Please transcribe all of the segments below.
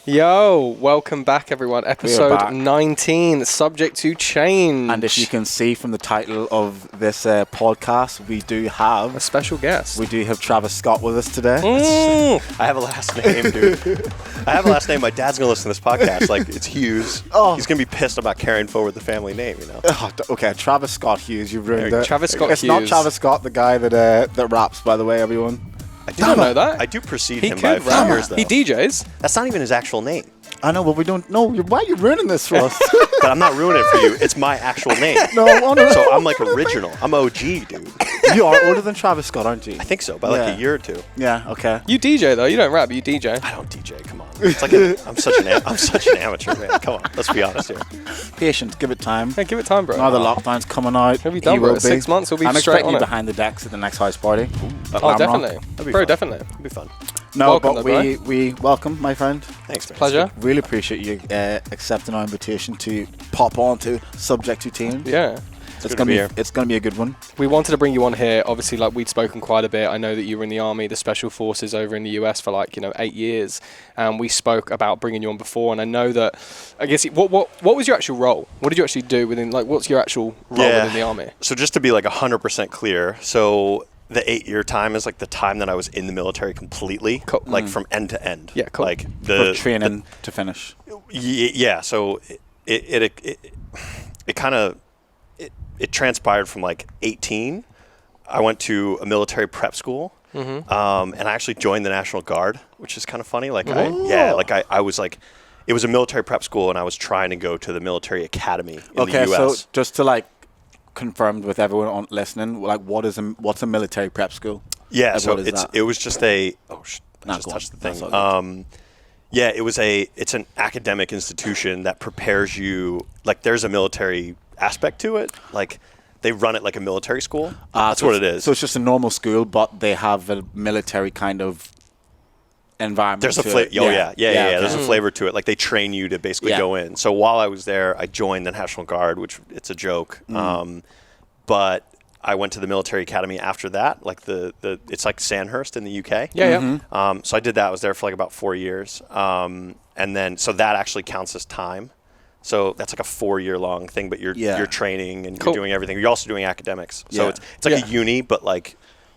Yo, welcome back everyone. Episode back. 19, Subject to Change. And if you can see from the title of this podcast, we do have a special guest. We do have Travis Scott with us today. I have a last name, dude. I have a last name. My dad's going to listen to this podcast. Like, it's Hughes. Oh. He's going to be pissed about carrying forward the family name, you know? Okay, Travis Scott Hughes, you've ruined it. Travis Scott It's Hughes. not Travis Scott, the guy that raps, by the way, everyone. I You don't know that? I do precede He him by a could few rap. years, though. He DJs. That's not even his actual name. I know, but we don't know. Why are you ruining this for us? But I'm not ruining it for you. It's my actual name. No, So I'm like original. I'm OG, dude. You are older than Travis Scott, aren't you? I think so, by like Yeah. a year or two. Yeah, okay. You DJ though. You don't rap, but you DJ. I don't DJ. Come on. It's like I'm such an amateur, man. Come on. Let's be honest here. Patience, give it time. Hey, give it time, bro. Now the lockdown's coming out. Have you done, He bro? will be. 6 months, we'll be I'm straight expecting on you it. behind the decks at the next house party. At Oh, Lamrock. definitely. That'd be Bro, fun. definitely. It'd be fun. No, Welcome, but though, we welcome, my friend. Thanks, man. Pleasure. Really appreciate you accepting our invitation to pop on to Subject to Change. Yeah. It's good to be here. It's gonna be a good one. We wanted to bring you on here. Obviously, like we'd spoken quite a bit. I know that you were in the army, the special forces over in the US for 8 years. And we spoke about bringing you on before. And I know that, I guess, what was your actual role? What did you actually do within, what's your actual role within the army? So just to be 100% clear, so the 8-year time is the time that I was in the military completely, Cool. from end to end. Yeah, cool. From training to finish. Yeah, so it transpired from 18. I went to a military prep school, and I actually joined the National Guard, which is kind of funny. I was it was a military prep school, and I was trying to go to the military academy in the U.S. So just to confirm with everyone on listening, what's a military prep school? Yeah, Like, so what is that? it was just I just go on. touched the thing. That's all good. Yeah, it's an academic institution that prepares you. There's a military aspect to it. They run it like a military school. That's so what it is. So it's just a normal school, but they have a military kind of environment. There's a to flavor. it. Yeah. There's a okay. flavor to it. They train you to basically Yeah. go in. So while I was there, I joined the National Guard, which it's a joke. But I went to the military academy after that. It's like Sandhurst in the UK. Yeah. So I did that. I was there for about 4 years. And then, so that actually counts as time. So that's a 4-year-long thing, but you're training and Cool. you're doing everything. You're also doing academics. So Yeah. it's like a uni, but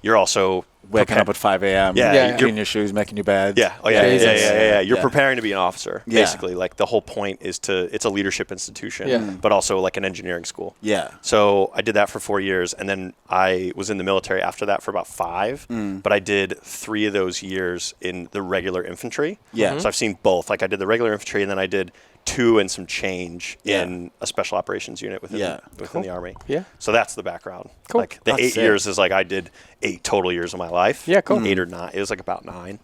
you're also Waking up at 5 a.m. Yeah. cleaning your shoes, making your bed. Yeah. Oh, yeah. Jesus. Yeah. You're Yeah. preparing to be an officer, Yeah. basically. The whole point is it's a leadership institution, Yeah. but also an engineering school. Yeah. So I did that for 4 years, and then I was in the military after that for about 5. But I did 3 of those years in the regular infantry. Yeah. So I've seen both. I did the regular infantry, and then I did 2 and some change Yeah. in a special operations unit within the Army. Yeah. So that's the background. Cool. The That's 8 sick. years is I did 8 total years of my life. Yeah, cool. 8 or 9. It was about 9.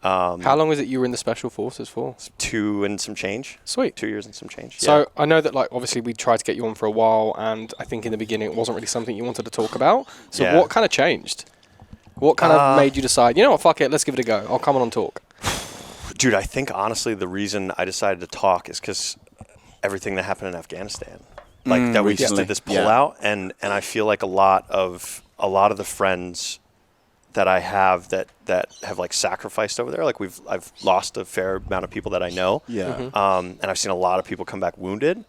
How long was it you were in the special forces for? 2 and some change. Sweet. 2 years and some change. So yeah. I know that obviously we tried to get you on for a while, and I think in the beginning it wasn't really something you wanted to talk about. So Yeah. what kind of changed? What kind of made you decide, you know what, fuck it, let's give it a go. I'll come on and talk. Dude, I think honestly the reason I decided to talk is because everything that happened in Afghanistan. That we just recently. did this Yeah. pullout, and I feel like a lot of the friends that I have that have sacrificed over there. I've lost a fair amount of people that I know. Yeah. And I've seen a lot of people come back wounded,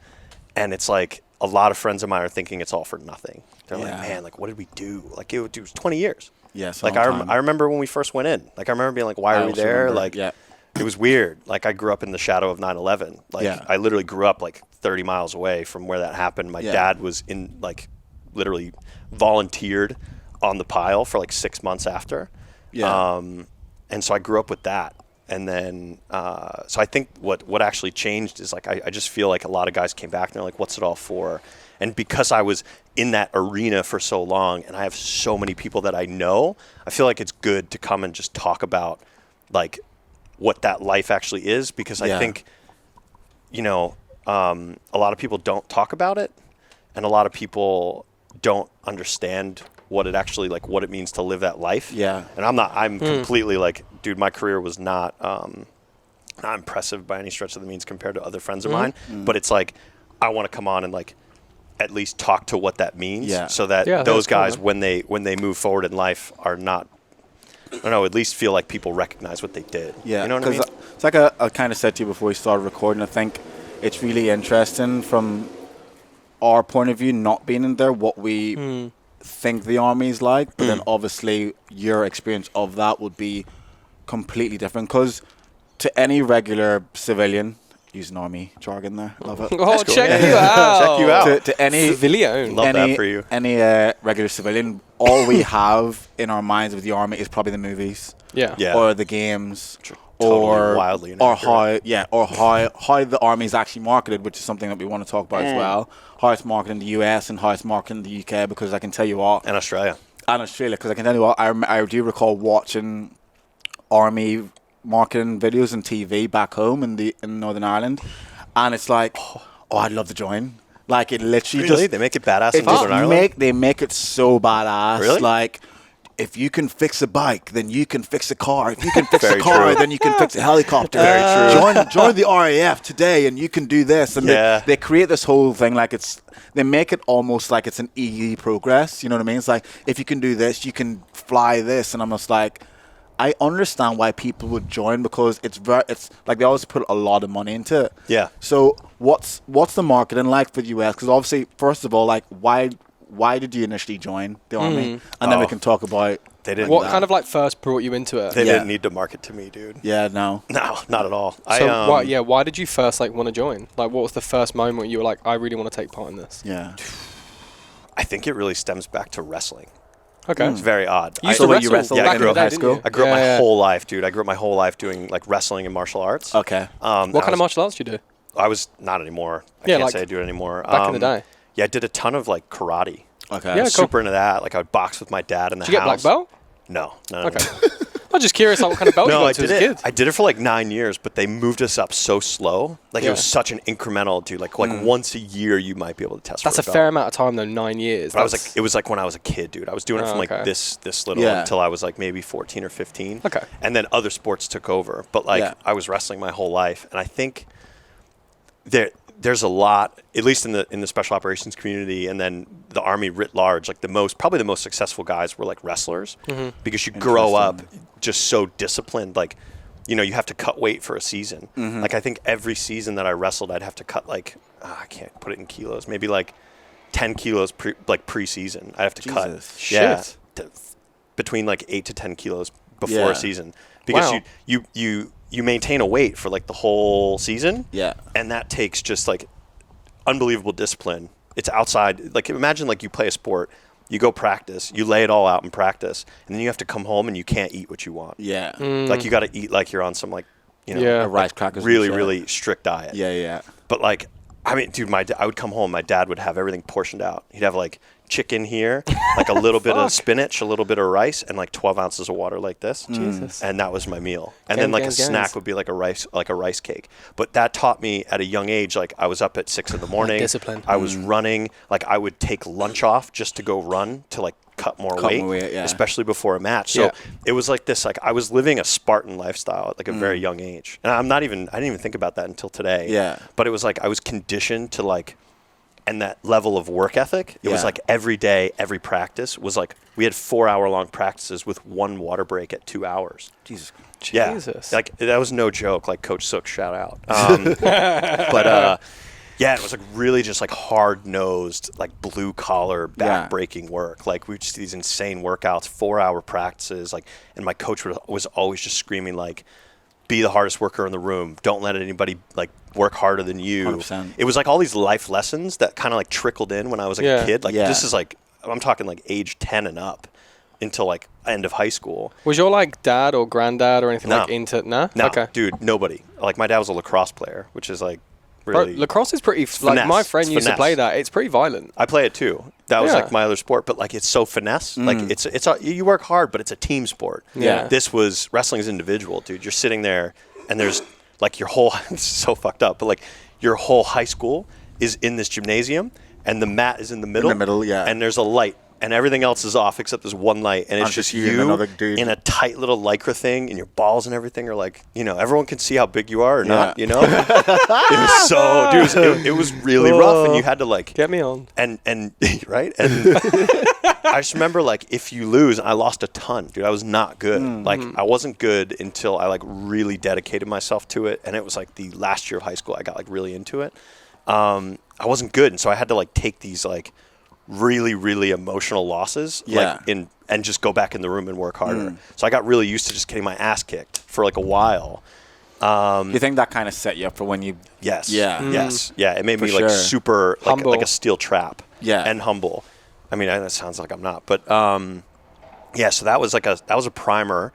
and it's a lot of friends of mine are thinking it's all for nothing. They're Yeah. man, what did we do? It was 20 years. Yes. I remember when we first went in. I remember being why I are we also there? remember, yeah. It was weird. I grew up in the shadow of 9/11. Yeah. I literally grew up 30 miles away from where that happened. My Yeah. dad was in literally volunteered on the pile for 6 months after. Yeah. And so I grew up with that. And then, so I think what actually changed is I just feel a lot of guys came back and they're what's it all for? And because I was in that arena for so long and I have so many people that I know, I feel it's good to come and just talk about what that life actually is, because I Yeah. think, a lot of people don't talk about it, and a lot of people don't understand what it actually what it means to live that life. Yeah. And I'm completely dude, my career was not impressive by any stretch of the means compared to other friends of mine, but it's I want to come on and at least talk to what that means, Yeah. so that Yeah, those that's cool, guys man. when they move forward in life are not I don't know, at least feel like people recognize what they did. Yeah, You know what I mean? It's like I kind of said to you before we started recording. I think it's really interesting from our point of view, not being in there, what we think the army is like. But then obviously your experience of that would be completely different. Because to any regular civilian, using army jargon there, love it. Oh, cool. check Yeah. you out. Check you out. To any Civilian. Love that for you. Any regular civilian, all we have in our minds with the army is probably the movies. Yeah. Yeah. Or the games, Totally or wildly or inaccurate. how the army is actually marketed, which is something that we want to talk about as well. How it's marketed in the US and how it's marketed in the UK, because I can tell you what, And Australia. and Australia, because I can tell you what, I do recall watching army marketing videos on TV back home in Northern Ireland, and it's like, oh, I'd love to join. Like it literally Really? just They make it badass in it Northern Ireland? they make it so badass. Really? Like, if you can fix a bike, then you can fix a car. If you can fix a Very car, true. then you can fix a helicopter. Very true. Join the RAF today, and you can do this. And Yeah. they create this whole thing like they make it almost like it's an easy progress. You know what I mean? It's like, if you can do this, you can fly this. And I'm just like, I understand why people would join, because it's like they always put a lot of money into it. Yeah. So what's the marketing like for the US? Because obviously, first of all, like why did you initially join the army? And then we Oh. can talk about They didn't. What kind of like first brought you into it? They Yeah. didn't need to market to me, dude. yeah, no. No, not at all. So why did you first like want to join? Like, what was the first moment when you were like, I really want to take part in this? Yeah. I think it really stems back to wrestling. Okay. It's very odd. You used So to what, you wrestle wrestled back I in grew the up day, high didn't school? you? I grew up my Yeah. whole life, dude. I grew up my whole life doing like wrestling and martial arts. Okay. What kind of martial arts do you do? I was not anymore. I Yeah, can't like, say I do it anymore. back in the day? Yeah, I did a ton of like karate. Okay. Yeah, cool. Super into that. Like I would box with my dad in the Did you get black house. belt? No. Okay. I'm just curious, like, what kind of belt you No, got I to did as a it. kid. I did it for like 9 years, but they moved us up so slow. Like Yeah. it was such an incremental, dude. Like once a year, you might be able to test. That's for a belt. fair amount of time, though. 9 years. But I was That's- like, it was like when I was a kid, dude. I was doing it Oh, from like okay. this little Yeah. until I was like maybe 14 or 15. Okay. And then other sports took over. But like Yeah. I was wrestling my whole life, and I think there's a lot, at least in the special operations community, and then the Army writ large. Like probably the most successful guys were like wrestlers, because you grow up just so disciplined. Like, you know, you have to cut weight for a season. Like I think every season that I wrestled, I'd have to cut like I can't put it in kilos, maybe like 10 kilos pre-season. I have to Jesus. cut. Yeah, Shit. between like 8 to 10 kilos before Yeah. a season, because Wow. you maintain a weight for like the whole season. Yeah. And that takes just like unbelievable discipline. It's outside. Like imagine like you play a sport, you go practice, you lay it all out in practice, and then you have to come home and you can't eat what you want. Yeah. Like you got to eat like you're on some like, you know, Yeah. A rice crackers. and really, shit. really strict diet. Yeah, yeah. But like, I mean, dude, I would come home, my dad would have everything portioned out. He'd have like chicken here, like a little bit of spinach, a little bit of rice, and like 12 ounces of water like this. Jesus. And that was my meal. And Gang, then like gang, a snack gangs. would be like a rice cake. But that taught me at a young age, like I was up at 6 a.m. Discipline. I was running. Like I would take lunch off just to go run to like cut more weight, yeah. especially before a match. So Yeah. it was like this, like I was living a Spartan lifestyle at like a very young age. And I didn't even think about that until today. Yeah. But it was like I was conditioned to like, and that level of work ethic, it was Yeah. like every day, every practice was like, we had 4-hour-long practices with one water break at 2 hours. Jesus. Yeah. Jesus. Like that was no joke, like Coach Sook, shout out. But yeah, it was like really just like hard-nosed, like blue-collar, back-breaking work. Like we would just do these insane workouts, 4-hour practices, like, and my coach was always just screaming like, be the hardest worker in the room. Don't let anybody like work harder than you. 100%. It was like all these life lessons that kind of like trickled in when I was like Yeah. a kid. Like Yeah. this is like, I'm talking like age 10 and up until like end of high school. Was your like dad or granddad or anything No. like into? Nah? No, Okay. dude, nobody. Like my dad was a lacrosse player, which is like Bro, really. lacrosse is pretty. Like finesse. my friend It's used to finesse. play that. It's pretty violent. I play it too. That was Yeah. like my other sport, but like it's so finesse. Like you work hard, but it's a team sport. Yeah. This was wrestling's individual, dude. You're sitting there, and there's like your whole. It's so fucked up, but like your whole high school is in this gymnasium, and the mat is in the middle. middle, yeah. And there's a light, and everything else is off except this one light, and it's And just just you and you another dude. in a tight little lycra thing, and your balls and everything are like, you know, everyone can see how big you are or not. Yeah. You know, it was so, dude. It was really rough, and you had to like Get me on. and right and I just remember, like, if you lose, I lost a ton, dude. I was not good. Like, I wasn't good until I, like, really dedicated myself to it. And it was, like, the last year of high school I got, like, really into it. I wasn't good. And so I had to, like, take these, like, really, really emotional losses, like, and just go back in the room and work harder. So I got really used to just getting my ass kicked for, like, a while. Do you think that kind of set you up for when you... Yes. Yeah. Yes. Yeah. It made For me, like, sure. super, Humble. like a steel trap. Yeah. And humble. I mean, that sounds like I'm not. But, yeah, so that was, like, that was a primer.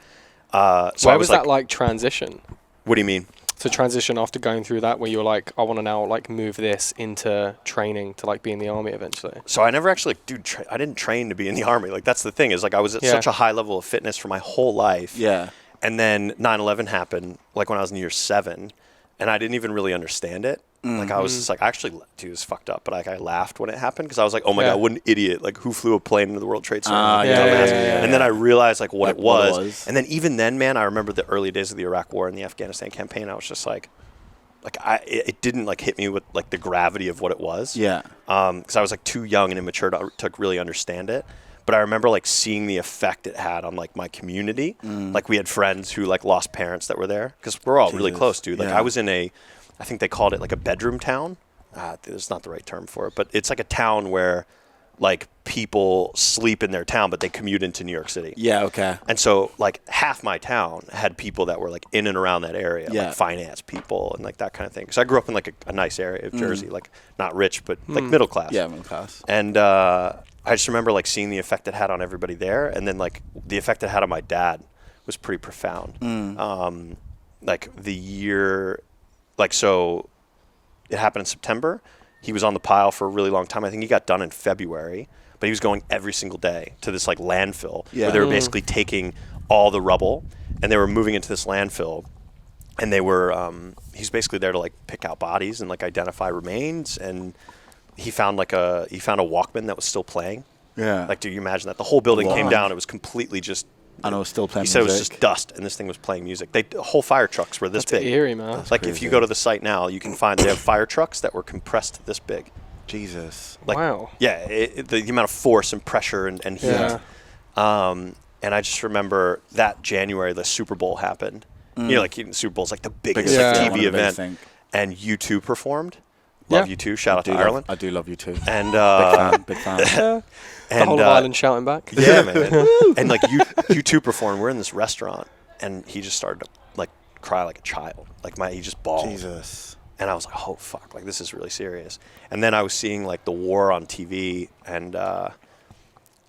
So Where I was that like transition? What do you mean? So transition after going through that, where you were like, I want to now like move this into training to like be in the army eventually. So I never actually, like, dude, I didn't train to be in the army. Like, that's the thing is, like, I was at such a high level of fitness for my whole life. Yeah. And then 9/11 happened, like, when I was in year 7, and I didn't even really understand it. Like, I was just like, actually, dude, it was fucked up. But, like, I laughed when it happened because I was like, oh my God, what an idiot. Like, who flew a plane into the World Trade Center? And then I realized, like, what it was. And then even then, man, I remember the early days of the Iraq War and the Afghanistan campaign. I was just like it didn't, like, hit me with, like, the gravity of what it was. Yeah. Because I was, like, too young and immature to really understand it. But I remember, like, seeing the effect it had on, like, my community. Like, we had friends who, like, lost parents that were there because we're all really close, dude. Like, I was in I think they called it, like, a bedroom town. That's not the right term for it. But it's, like, a town where, like, people sleep in their town, but they commute into New York City. Yeah, okay. And so, like, half my town had people that were, like, in and around that area, like finance people and, like, that kind of thing. Because I grew up in, like, a nice area of Jersey, like, not rich, but, like, middle class. Yeah, middle class. And I just remember, like, seeing the effect it had on everybody there. And then, like, the effect it had on my dad was pretty profound. Like, the year, like, so it happened in September. He was on the pile for a really long time. I think he got done in February. But he was going every single day to this, like, landfill where they were basically taking all the rubble and they were moving into this landfill. And they were, he's basically there to, like, pick out bodies and, like, identify remains. And he found a Walkman that was still playing. Yeah. Like, do you imagine that? The whole building came down. It was completely just. I know, it was still playing music. He said it was just dust, and this thing was playing music. Whole fire trucks were this big. Eerie, man. That's like, crazy. If you go to the site now, you can find they have fire trucks that were compressed this big. Jesus. Like, wow. Yeah, the amount of force and pressure and heat. Yeah. And I just remember that January, the Super Bowl happened. You know, like, the Super Bowl's like the biggest TV event. And U2 performed. Love U2. Shout out to Ireland. I do love U2. And big fan. The whole of Ireland shouting back. Yeah, man. And, like, U2 performed. We're in this restaurant, and he just started to, like, cry like a child. Like, he just bawled. Jesus. And I was like, oh, fuck, like, this is really serious. And then I was seeing, like, the war on TV, and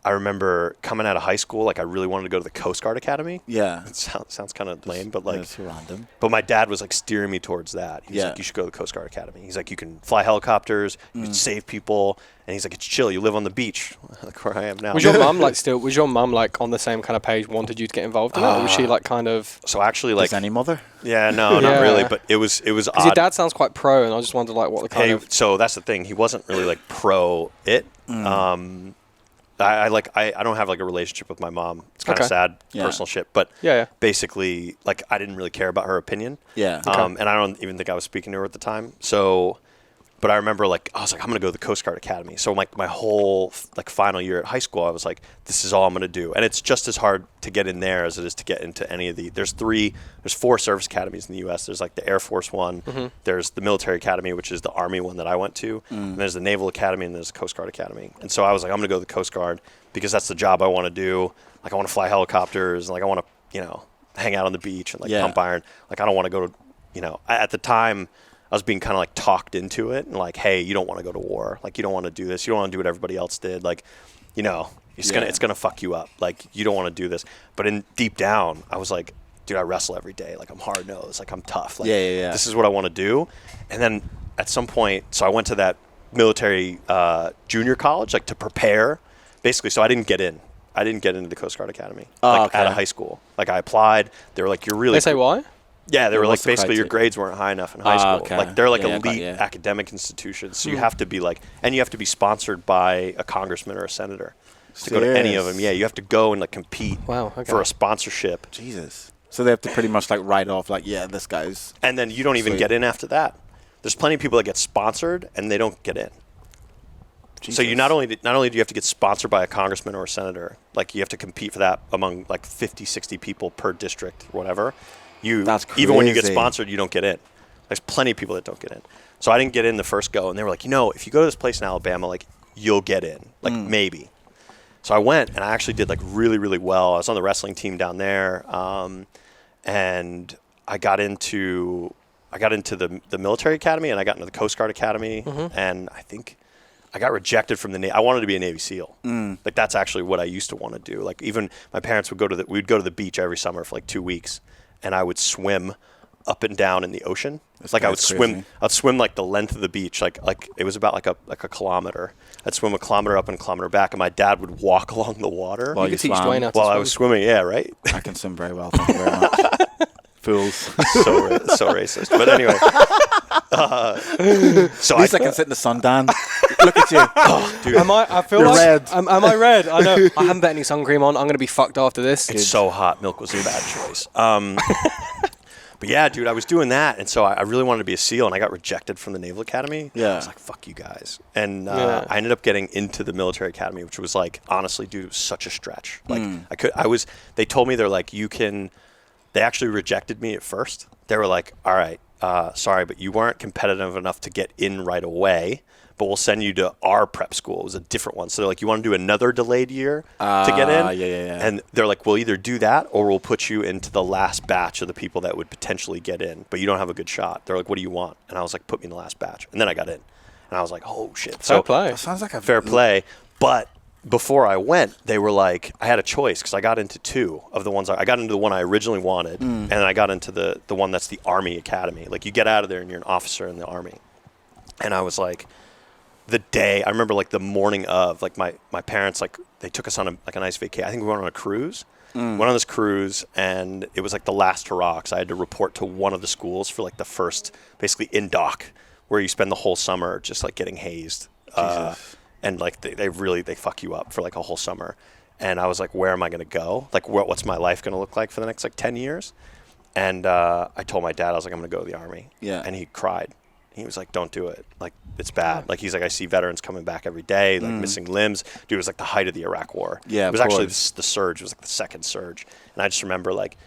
I remember coming out of high school, like, I really wanted to go to the Coast Guard Academy. Yeah. It sounds kind of lame, but, like, it's random. But my dad was, like, steering me towards that. He was like, you should go to the Coast Guard Academy. He's like, you can fly helicopters, you can save people, and he's like, it's chill. You live on the beach, like where I am now. Was your mum like on the same kind of page, wanted you to get involved in it, or was she like kind of? So actually, like, Does any mother? Yeah, no, not really. But it was odd. Because your dad sounds quite pro, and I just wondered like what the kind of. So that's the thing. He wasn't really like pro it. I don't have like a relationship with my mom. It's kind of sad, personal shit. But basically, like, I didn't really care about her opinion. Yeah. And I don't even think I was speaking to her at the time. So, but I remember, like, I was like, I'm gonna go to the Coast Guard Academy. So my whole like final year at high school, I was like, this is all I'm gonna do. And it's just as hard to get in there as it is to get into any of the. There's 4 service academies in the U.S. There's like the Air Force one. There's the Military Academy, which is the Army one that I went to. And there's the Naval Academy, and there's the Coast Guard Academy. And so I was like, I'm gonna go to the Coast Guard because that's the job I want to do. Like, I want to fly helicopters, and like I want to, hang out on the beach and like pump iron. Like, I don't want to go to, at the time, I was being kind of like talked into it and like, hey, you don't want to go to war. Like, you don't want to do this. You don't want to do what everybody else did. Like, it's gonna fuck you up. Like, you don't want to do this. But deep down, I was like, dude, I wrestle every day. Like, I'm hard nosed. Like, I'm tough. Like, this is what I want to do. And then at some point, so I went to that military junior college, like, to prepare, basically. So I didn't get in. I didn't get into the Coast Guard Academy out of high school. Like, I applied. They were like, you're really. They say why? Yeah, they were like, basically your grades weren't high enough in high school. Okay. Like, they're like elite academic institutions. So you have to be like, and you have to be sponsored by a congressman or a senator to go to any of them. Yeah, you have to go and like compete for a sponsorship. Jesus. So they have to pretty much like write off like, yeah, this guy's. And then you don't even get in after that. There's plenty of people that get sponsored and they don't get in. So you not only do you have to get sponsored by a congressman or a senator, like you have to compete for that among like 50, 60 people per district or whatever. That's even when you get crazy. sponsored, you don't get in. There's plenty of people that don't get in. So I didn't get in the first go, and they were like, if you go to this place in Alabama, like you'll get in, like maybe. So I went, and I actually did like really, really well. I was on the wrestling team down there, and I got into the military academy, and I got into the Coast Guard academy, and I think I got rejected from the Navy. I wanted to be a Navy SEAL. Like that's actually what I used to want to do. Like even my parents would we'd go to the beach every summer for like 2 weeks, and I would swim up and down in the ocean. Like I would swim like the length of the beach, like it was about like a kilometer. I'd swim a kilometer up and a kilometer back, and my dad would walk along the water While You you could teach swam. Dwayne how to while I swim. was swimming. Yeah, right. I can swim very well. Thank you very much. Fools. so racist. But anyway, so At least I can sit in the sun, Dan. Look at you. dude, I feel You're like red. Am I red? I know. I haven't put any sun cream on. I'm gonna be fucked after this. it's so hot. Milk was a bad choice. But yeah, dude, I was doing that, and so I really wanted to be a SEAL, and I got rejected from the Naval Academy. Yeah. I was like, fuck you guys. And Yeah. I ended up getting into the military academy, which was like, honestly, dude, it was such a stretch. Like they told me, they're like, they actually rejected me at first. They were like, all right, sorry, but you weren't competitive enough to get in right away, but we'll send you to our prep school. It was a different one. So they're like, you want to do another delayed year to get in? Yeah. And they're like, we'll either do that or we'll put you into the last batch of the people that would potentially get in, but you don't have a good shot. They're like, what do you want? And I was like, put me in the last batch. And then I got in. And I was like, oh, shit. Fair play. That sounds like a Fair play. But before I went, they were like, I had a choice because I got into two of the ones. I got into the one I originally wanted, and then I got into the one that's the Army Academy. Like, you get out of there and you're an officer in the Army. And I was like, I remember like the morning of, like my parents, like they took us on a nice vacation. I think we went on a cruise. Went on this cruise, and it was like the last hurrah because I had to report to one of the schools for like the first, basically in dock, where you spend the whole summer just like getting hazed. And like they fuck you up for like a whole summer. And I was like, where am I going to go? Like what's my life going to look like for the next like 10 years? And I told my dad, I was like, I'm going to go to the Army. Yeah. And he cried. He was like, don't do it. Like, it's bad. Like, he's like, I see veterans coming back every day, like missing limbs. Dude, it was like the height of the Iraq War. Yeah, it was of actually course. the surge. It was like the second surge. And I just remember like,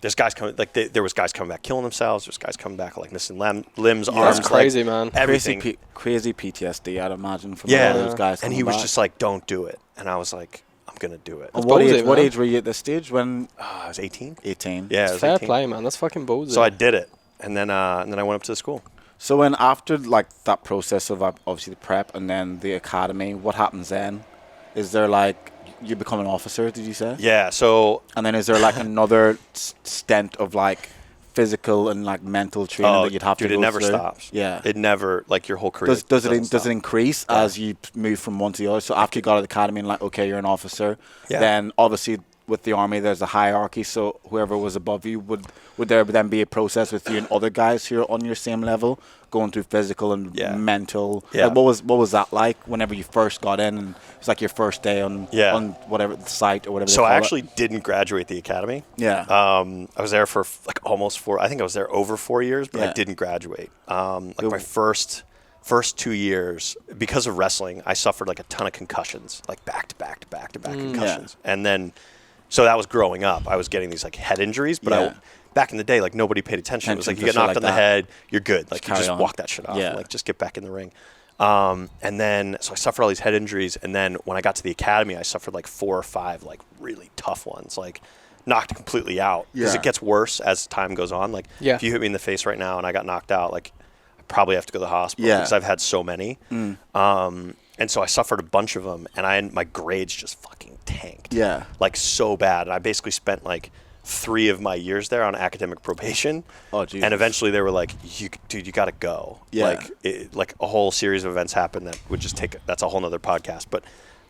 there's guys coming, like there was guys coming back killing themselves. There's guys coming back like missing limbs, arms. That's crazy, like, man. Everything. Crazy PTSD, I'd imagine, from Yeah. all those guys. And he was just like, don't do it. And I was like, I'm going to do it. And ballsy, what man. age were you at this stage when? I was 18. 18. Yeah, I It's was fair 18. play, man. That's fucking ballsy. So I did it. And then I went up to the school. So when after like that process of obviously the prep and then the academy, what happens then? Is there like you become an officer? Did you say? Yeah. So And then is there like another stint of like physical and like mental training that you'd have dude, to it go never through? stops. Yeah. It never, like your whole career. Does doesn't it stop. increase as you move from one to the other? So after you got out of the academy and like, okay, you're an officer, Yeah. then obviously with the Army there's a hierarchy. So whoever was above you, would there then be a process with you and other guys who are on your same level, going through physical and Yeah. mental? Yeah. Like, what was that like whenever you first got in? And it was like your first day on whatever the site or whatever. So they I call actually didn't graduate the academy. Yeah. I was there for like almost 4. I think I was there over 4 years, but Yeah. I didn't graduate. Like Cool. my first 2 years, because of wrestling, I suffered like a ton of concussions, like back to back concussions. And then, so that was growing up. I was getting these like head injuries, but Yeah. back in the day, like nobody paid attention. It was like you to get shit knocked like on the that. head, you're good. Like you carry just on. walk that shit off. Yeah. And, like just get back in the ring. And then, so I suffered all these head injuries. And then when I got to the academy, I suffered like 4 or 5 like really tough ones, like knocked completely out. Because Yeah. it gets worse as time goes on. Like Yeah. if you hit me in the face right now and I got knocked out, like I probably have to go to the hospital Yeah. because I've had so many. And so I suffered a bunch of them, and my grades just fucking tanked. Yeah. Like so bad. And I basically spent like 3 of my years there on academic probation. Oh, Jesus. And eventually they were like, dude, you got to go. Yeah. Like a whole series of events happened that would just that's a whole nother podcast. But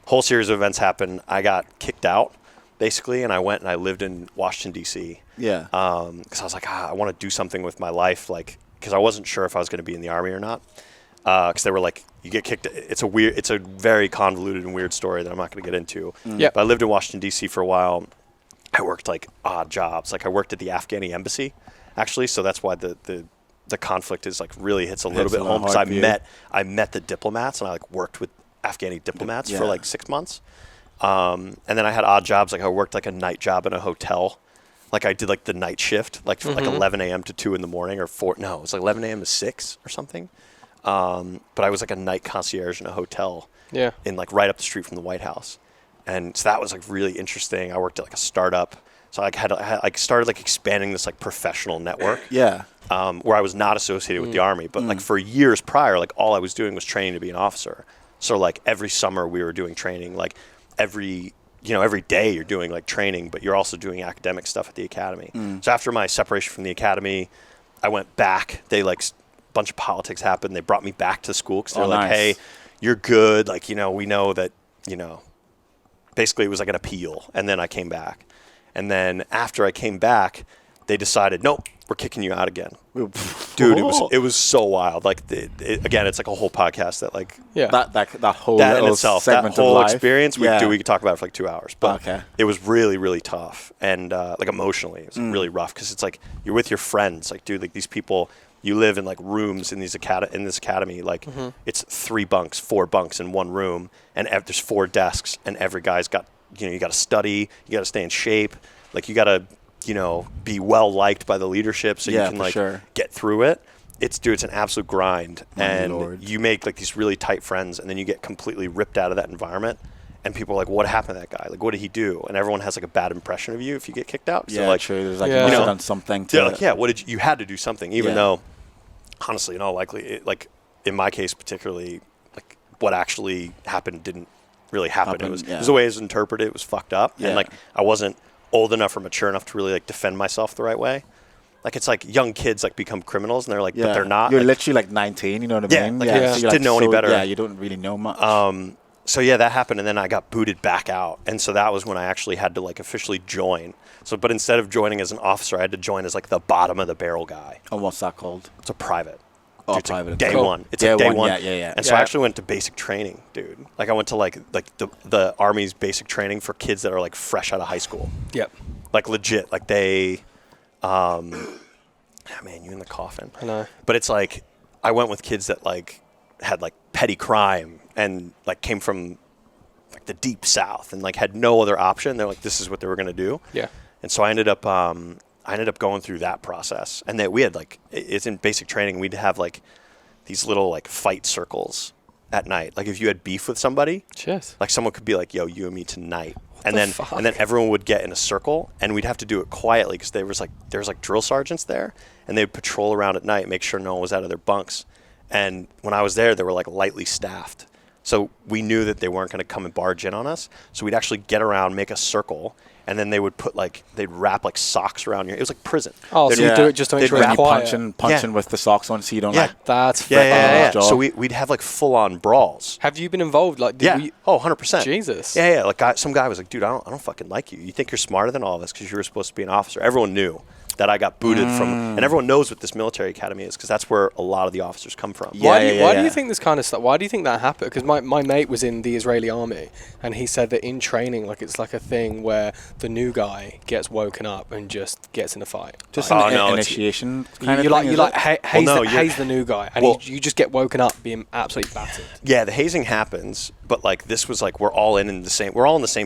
whole series of events happened. I got kicked out basically, and I went and I lived in Washington, D.C. Yeah. Because I was like, I want to do something with my life, like, because I wasn't sure if I was going to be in the Army or not. Because they were like, you get kicked. It's a very convoluted and weird story that I'm not going to get into. Yeah. But I lived in Washington, D.C. for a while. I worked like odd jobs. Like I worked at the Afghani embassy, actually. So that's why the conflict is like really hits a little Hits bit a little home, because hard for you. I met the diplomats, and I like worked with Afghani diplomats Yeah. for like 6 months. And then I had odd jobs. Like I worked like a night job in a hotel. Like I did like the night shift, like from like 11 a.m. to 2 in the morning or 4. No, it was like 11 a.m. to 6 or something. But I was like a night concierge in a hotel Yeah. in like right up the street from the White House. And so that was like really interesting. I worked at like a startup. So I had started like expanding this like professional network. Yeah. Where I was not associated with the Army. But like for years prior, like all I was doing was training to be an officer. So like every summer we were doing training, like every day you're doing like training, but you're also doing academic stuff at the academy. So after my separation from the academy, I went back. They like a bunch of politics happened. They brought me back to school because they're like, nice. hey, you're good. Like, we know that, basically it was like an appeal. And then I came back. And then after I came back, they decided, nope, we're kicking you out again. Dude, it was so wild. Like, again, it's like a whole podcast that like Yeah. That whole that in little itself, that segment whole of life. experience, we Yeah. could talk about it for like 2 hours. But Okay. it was really, really tough. And like emotionally, it was really rough because it's like you're with your friends. Like, dude, like these people, you live in like rooms in this academy. Like it's 3 bunks, 4 bunks in one room. And there's 4 desks and every guy's got, you got to study, you got to stay in shape. Like you got to, be well liked by the leadership so Yeah, you can for like sure. get through it. It's an absolute grind. My And Lord. you make like these really tight friends and then you get completely ripped out of that environment. And people are like, what happened to that guy? Like, what did he do? And everyone has like a bad impression of you if you get kicked out. Yeah, So like, true. There's like Yeah. you You must know, have done something to. they're like, yeah, what did you had to do something, even Yeah. though, honestly, in all likely, like in my case particularly, like what actually happened didn't really happen. It was the way it was interpreted. It was fucked up, Yeah. and like I wasn't old enough or mature enough to really like defend myself the right way. Like it's like young kids like become criminals, and they're like, but they're not. You're like, literally like 19. You know what I Yeah, mean? like, yeah. so just you're, didn't know any better. Yeah, you don't really know much. So yeah, that happened, and then I got booted back out, and so that was when I actually had to like officially join. So, but instead of joining as an officer, I had to join as like the bottom of the barrel guy. And what's that called? It's a private. Oh, Dude, it's like private. day Cool. one. It's Day like day one, one. yeah. And so I Yeah. actually went to basic training, dude. Like I went to like the Army's basic training for kids that are like fresh out of high school. Yep. Like legit. Like they, oh man, you in the coffin. I know. But it's like I went with kids that like had like petty crime and like came from like the deep south and like had no other option. They're like, this is what they were gonna do. Yeah. And so I ended up going through that process. And that we had like, it's in basic training, we'd have like these little like fight circles at night. Like if you had beef with somebody, Cheers. like someone could be like, yo, you and me tonight. And the then fuck? and then everyone would get in a circle and we'd have to do it quietly because there was like drill sergeants there and they would patrol around at night, make sure no one was out of their bunks. And when I was there, they were like lightly staffed. So we knew that they weren't going to come and barge in on us. So we'd actually get around, make a circle, and then they would they'd wrap like socks around your. It was like prison. Oh, They'd so you Yeah. do it just to make They'd sure wrap it's you quiet. punching with the socks on so you don't Yeah. like. That's Yeah. job. So we'd have like full on brawls. Have you been involved? Like, did Yeah. we, 100%. Jesus. Yeah. Like some guy was like, dude, I don't fucking like you. You think you're smarter than all of us because you were supposed to be an officer. Everyone knew that I got booted from, and everyone knows what this military academy is because that's where a lot of the officers come from. Yeah. Why do you think this kind of stuff? Why do you think that happened? Because my mate was in the Israeli army, and he said that in training, like it's like a thing where the new guy gets woken up and just gets in a fight. Just Like, an no, it's- initiation kind of you thing. like haze, no, the, you're- haze the new guy, and Well- you just get woken up being absolutely battered. Yeah, the hazing happens, but like this was like we're all in the same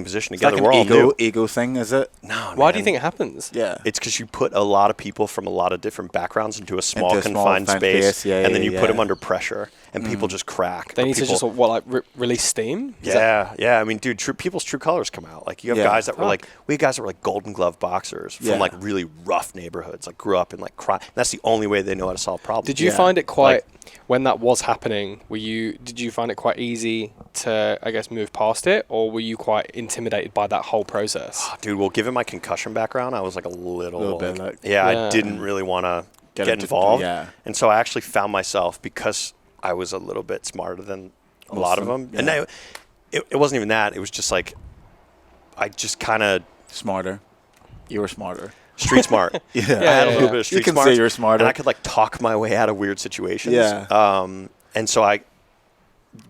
position It's together. like We're all an new. ego thing, is it? No, Why do man. you think it happens? Yeah. It's because you put a lot of people from a lot of different backgrounds into a small Into a small confined confined space, space. Yeah, and then yeah, you put them yeah. under pressure, and people just crack. They Or need to people- just release steam. Is that- Yeah. I mean, dude, people's true colors come out. Like you have Yeah. guys that were Fuck. like, we had guys that were like Golden Glove boxers from Yeah. like really rough neighborhoods, like grew up in like crime. That's the only way they know how to solve problems. Did you Yeah. find it quite when that was happening? Did you find it quite easy to, I guess, move past it, or were you quite intimidated by that whole process? Dude, well, given my concussion background, I was like a little bit like, like- yeah, Yeah. I didn't really want to Get get into- involved. yeah. And so I actually found myself, because I was a little bit smarter than a lot of them. yeah. And it wasn't even that. It was just like, I just kind of Smarter. You were smarter. street smart. Yeah. I had a little yeah. bit of street You can smarts, say you're smarter. and I could like talk my way out of weird situations. Yeah. And so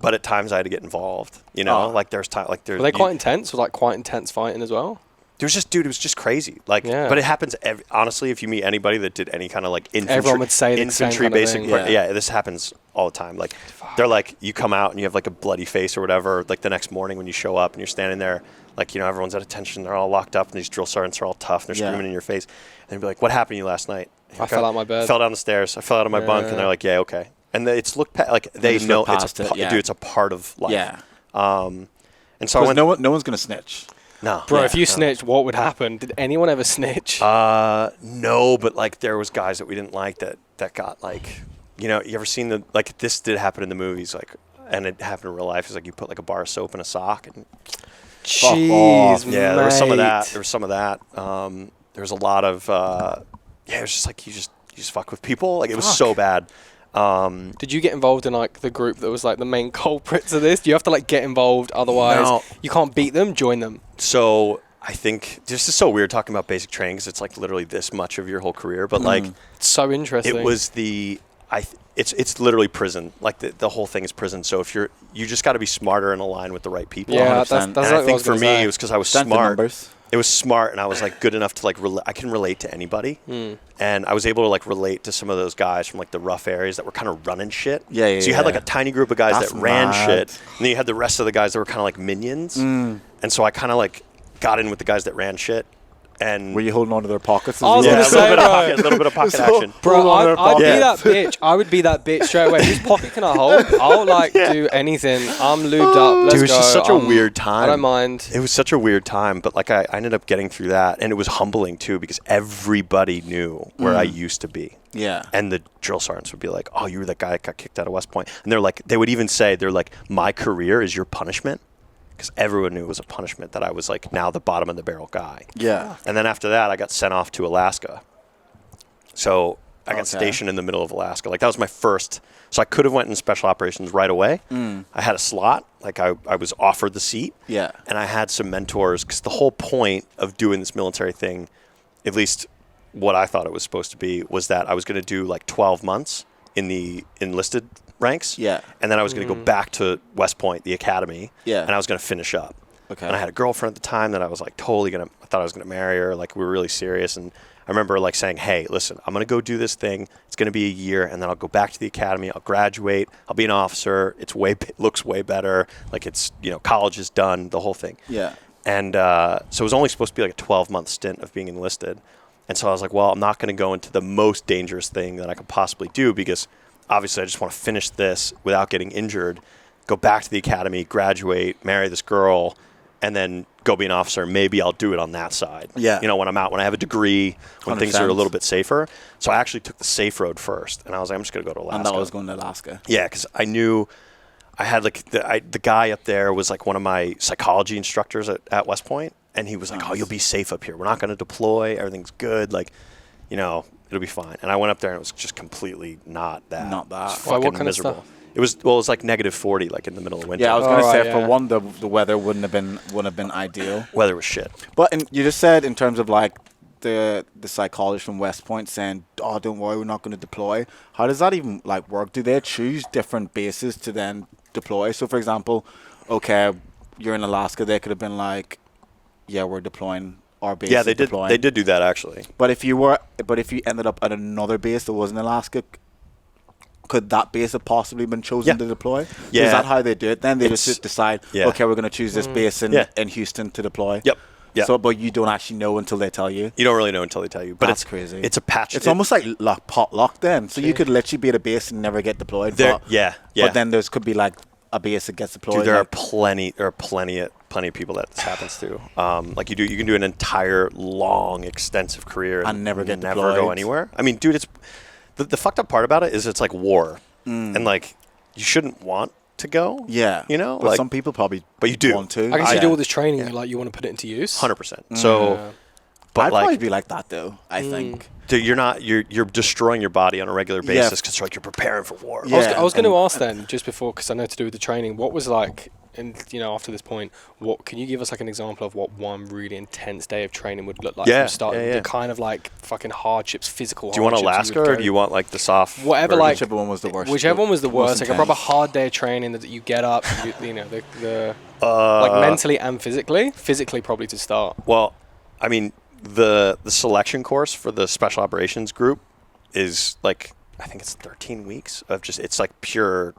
but at times I had to get involved. You know, Oh. like there's time, like there's. Were they quite intense? Was like quite intense fighting as well? There was just, dude, it was just crazy. Like, Yeah. but it happens. Honestly, if you meet anybody that did any kind of like infantry, Everyone would say the same infantry kind of basic, thing. yeah, this happens all the time. Like, they're like, you come out and you have like a bloody face or whatever. Like the next morning when you show up and you're standing there, like, you know, everyone's at attention. They're all locked up and these drill sergeants are all tough and they're screaming in your face. And they'd be like, "What happened to you last night?" I fell out my bed. I fell down the stairs. I fell out of my bunk, and they're like, "Yeah, okay." And it's like they just know look past it, yeah. dude, it's a part of life. Yeah. And so I went. No one's gonna snitch. No, Bro, yeah, if you no. snitched, what would happen? Did anyone ever snitch? No, but like there was guys that we didn't like that got like, you know, you ever seen this did happen in the movies, like, and it happened in real life. It's like you put like a bar of soap in a sock and Jeez, yeah, there was some of that. mate. There was some of that. There was a lot of it was just like you just fuck with people. Like it was so bad. Did you get involved in like the group that was like the main culprits of this? Do you have to like get involved, otherwise No. you can't beat them? Join them. So I think this is so weird talking about basic training because it's like literally this much of your whole career, but like It's so interesting. it was it's literally prison. Like the whole thing is prison. So if you just got to be smarter and align with the right people. Yeah, that's 100%. And like I what think was for gonna me say. it was because I was Strength in smart. numbers. It was smart, and I was like good enough to like I can relate to anybody, and I was able to like relate to some of those guys from like the rough areas that were kind of running shit. Yeah, So you had like yeah. a tiny group of guys That's that ran mad. shit, and then you had the rest of the guys that were kind of like minions. And so I kind of like got in with the guys that ran shit, and Were you holding on to their pockets? I was yeah, gonna a say, little bit of bro. pocket, a little bit of pocket So- action. Bro, Hold on I'd their be pocket. that bitch. I would be that bitch straight away. Whose pocket can I hold? I'll like do anything. I'm lubed up. Let's Dude, it was go. just such a weird time. I don't mind. It was such a weird time, but like I ended up getting through that, and it was humbling too because everybody knew where I used to be. Yeah. And the drill sergeants would be like, "Oh, you were that guy that got kicked out of West Point," and they're like, they would even say, "They're like, my career is your punishment," because everyone knew it was a punishment that I was like now the bottom of the barrel guy. Yeah. And then after that, I got sent off to Alaska. So I got Okay. stationed in the middle of Alaska. Like that was my first. So I could have went in special operations right away. I had a slot. Like I was offered the seat. Yeah. And I had some mentors because the whole point of doing this military thing, at least what I thought it was supposed to be, was that I was going to do like 12 months in the enlisted ranks. Yeah. And then I was going to go back to West Point, the academy. Yeah. And I was going to finish up. Okay. And I had a girlfriend at the time that I was like totally I thought I was going to marry her. Like we were really serious. And I remember like saying, "Hey, listen, I'm going to go do this thing. It's going to be a year, and then I'll go back to the academy. I'll graduate. I'll be an officer. It looks way better. Like it's, you know, college is done, the whole thing." Yeah. And so it was only supposed to be like a 12-month stint of being enlisted. And so I was like, well, I'm not going to go into the most dangerous thing that I could possibly do because obviously I just want to finish this without getting injured, go back to the academy, graduate, marry this girl, and then go be an officer. Maybe I'll do it on that side. Yeah. You know, when I'm out, when I have a degree, when things are a 100%. little bit safer. So I actually took the safe road first. And I was like, I'm just going to go to Alaska. And that was going to Alaska. Yeah, because I knew I had like the guy up there was like one of my psychology instructors at West Point, and he was like, "Oh, you'll be safe up here. We're not going to deploy. Everything's good. Like, you know, it'll be fine." And I went up there, and it was just completely not that. Not that. It was Why, what fucking kind of miserable. stuff? It was it was like -40, like in the middle of winter. Yeah, I was Oh, going to say right, for yeah. one, the weather wouldn't have been ideal. Weather was shit. But you just said in terms of like the psychologist from West Point saying, "Oh, don't worry, we're not going to deploy." How does that even like work? Do they choose different bases to then deploy? So, for example, okay, you're in Alaska. They could have been like, "Yeah, we're deploying our base." Yeah, is they did. deploying." They did do that actually. But if you ended up at another base that was in Alaska, could that base have possibly been chosen Yeah. to deploy? Yeah. Is that how they do it? Then they It's- just decide, yeah. okay, we're going to choose this base Yeah. in Houston to deploy. Yep. Yeah. So, but you don't actually know until they tell you. You don't really know until they tell you. But That's it's crazy. It's a patch. It's almost like potluck then. So you could literally be at a base and never get deployed. There. Yeah. Yeah. But then there's could be like a base that gets deployed. Dude, there are like- plenty of people that this happens to. Like you can do an entire long, extensive career And never get go deployed. anywhere. I mean, dude, it's the fucked up part about it is it's like war, and like you shouldn't want to go. yeah. you know, but like, some people probably but you do. want to. I guess you Yeah. do all this training, you want to put it into use. 100%. So, Yeah. but I'd probably like, be like that though. I think. dude, you're destroying your body on a regular Yeah. basis because like you're preparing for war. Yeah. I was going and- to ask then, just before, because I know to do with the training, what was like, and after this point, what can you give us like an example of what one really intense day of training would look like? Yeah, from start, yeah. the kind of like fucking hardships, physical. Do you want hardships Alaska would or go- do you want like the soft? Whatever, version? like Whichever one was the worst. Whichever one was the most worst, like a proper intense. hard day of training that you get up, the like mentally and physically. Physically, probably to start. Well, I mean, the selection course for the special operations group is like, I think it's 13 weeks of just, it's like pure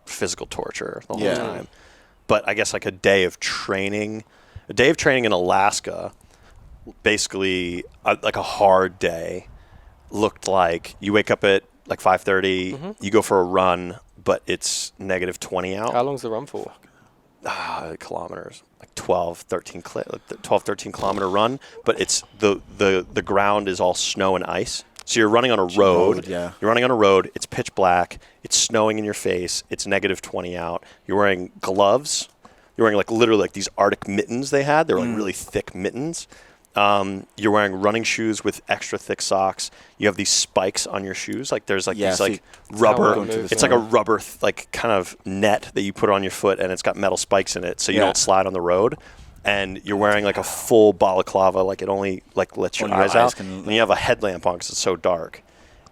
physical torture the whole time. But I guess like a day of training in Alaska, basically like a hard day, looked like you wake up at like 5:30, you go for a run, but it's -20 out. How long's the run for? Kilometers, like 12, 13 kilometer run, but it's the ground is all snow and ice. So you're running on a road. Yeah. You're running on a road. It's pitch black. It's snowing in your face. It's -20 out. You're wearing gloves. You're wearing like literally like these Arctic mittens they had. They're like really thick mittens. You're wearing running shoes with extra thick socks. You have these spikes on your shoes. Like there's like these like rubber. It's like a rubber like kind of net that you put on your foot, and it's got metal spikes in it, so you don't slide on the road. And you're wearing like a full balaclava, like it only like lets your eyes out, and you have a headlamp on because it's so dark.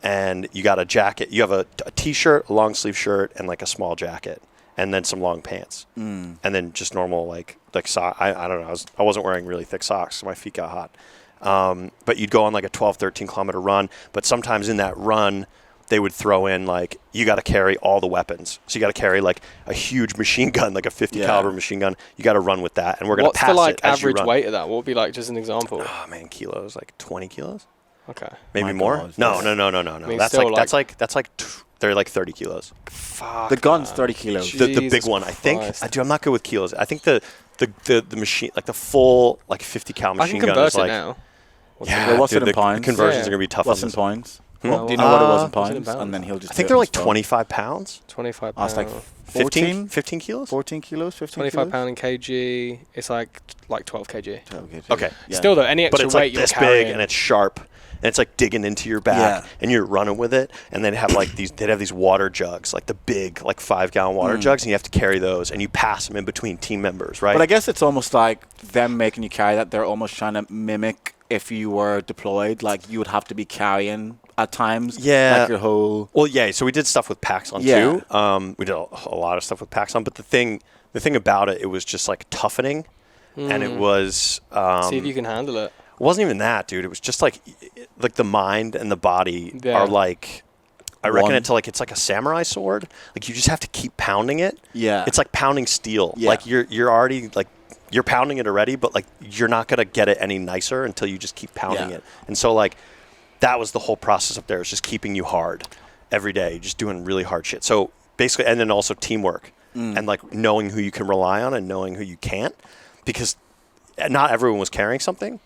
And you got a jacket. You have a t-shirt, a long sleeve shirt, and like a small jacket, and then some long pants, and then just normal like sock. I don't know. I wasn't wearing really thick socks, so my feet got hot. But you'd go on like a 12, 13 kilometer run. But sometimes in that run, they would throw in like, you got to carry all the weapons. So you got to carry like a huge machine gun, like a 50 caliber machine gun. You got to run with that, and we're going to pass it. What's the like as you average run. weight of that? What would be like, just an example? Oh man, kilos, like 20 kilos, Okay. maybe My more. God, No. mean, That's still like they're like 30 kilos. Fuck. The gun's man. 30 kilos. The big Jesus one, I think. Christ. I'm not good with kilos. I think the machine, like the full like 50 cal I machine can gun convert is it like. now. Yeah, What's it in the pounds? conversions Yeah. are gonna be tough What's on in this. points? Well, Do you know what it was in what's it in pounds? pounds? And then he'll just. I think they're like 25 pounds. 25 Oh, it's like pound. 15 kilos. 14 kilos, 15 25 kilos? pound in kg. It's like 12 kg. Okay. Yeah. Still though, any But extra it's weight like you're this carrying. big and it's sharp. And it's like digging into your back, Yeah. and you're running with it. And then have like they'd have these water jugs, like the big, like 5-gallon water jugs, and you have to carry those, and you pass them in between team members, right? But I guess it's almost like them making you carry that. They're almost trying to mimic if you were deployed. Like you would have to be carrying at times. Yeah. Like your whole. Well, yeah. So we did stuff with Paxson Yeah. too. We did a lot of stuff with Paxson, but the thing about it was just like toughening, and it was. See if you can handle it. It wasn't even that, dude. It was just like the mind and the body are like. I reckon One. it's like a samurai sword. Like you just have to keep pounding it. Yeah. It's like pounding steel. Yeah. Like you're already like you're pounding it already, but like you're not gonna get it any nicer until you just keep pounding Yeah. it. And so like that was the whole process up there. It's just keeping you hard every day, just doing really hard shit. So basically, and then also teamwork and like knowing who you can rely on and knowing who you can't, because not everyone was carrying something.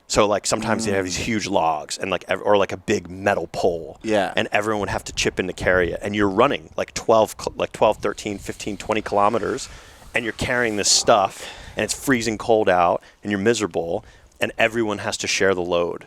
So like sometimes they have these huge logs and like or like a big metal pole. Yeah. And everyone would have to chip in to carry it. And you're running like 12, 13, 15, 20 kilometers, and you're carrying this stuff, and it's freezing cold out, and you're miserable, and everyone has to share the load.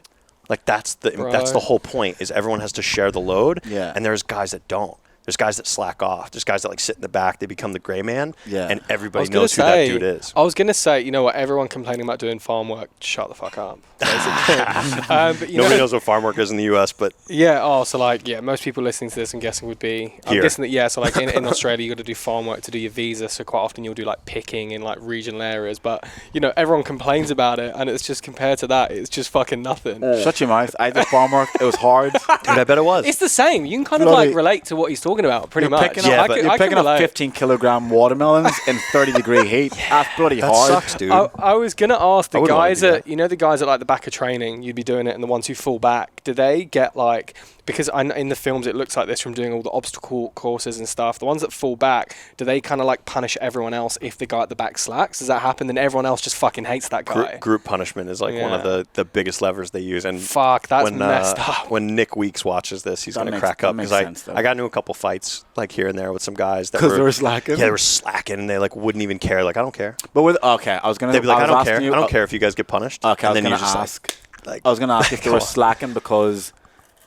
Like that's the whole point, is everyone has to share the load. Yeah. And there's guys that don't. There's guys that slack off. There's guys that like sit in the back. They become the gray man. Yeah. And I everybody was gonna knows who that dude is. I was going to say, you know what, everyone complaining about doing farm work, shut the fuck up, basically. But, you Nobody know, knows what farm work is in the U.S., but Yeah, so like, most people listening to this, I'm guessing, would be... I'm Here. guessing that, so like in Australia, you got to do farm work to do your visa, so quite often you'll do like picking in like regional areas, but, you know, everyone complains about it, and it's just, compared to that, it's just fucking nothing. Shut your mouth. I did farm work. It was hard. dude, I bet it was. It's the same. You can kind of Bloody- like relate to what he's talking about, pretty You're much. picking up, Yeah, but you're I can picking up relate. 15-kilogram watermelons in 30-degree heat. That's bloody That hard. sucks, dude. I was gonna ask the I wouldn't wanna guys do at that. you know the guys at like the back of training, you'd be doing it, and the ones who fall back, do they get like, because in the films it looks like this from doing all the obstacle courses and stuff, the ones that fall back, do they kind of like punish everyone else if the guy at the back slacks? Does that happen? Then everyone else just fucking hates that guy. Group punishment is like one of Yeah. the biggest levers they use. And Fuck, that's when, messed up. When Nick Weeks watches this, he's That going to makes- crack that up, makes because sense, though. I got into a couple fights like here and there with some guys that 'Cause they were slacking? Yeah, they were slacking, and they like wouldn't even care. Like, I don't care. But with I was gonna. They'd be like, I was don't asking care. you- I don't care if you guys get punished. Okay, I and was then you gonna just ask. like I was gonna ask if they Come were on. slacking because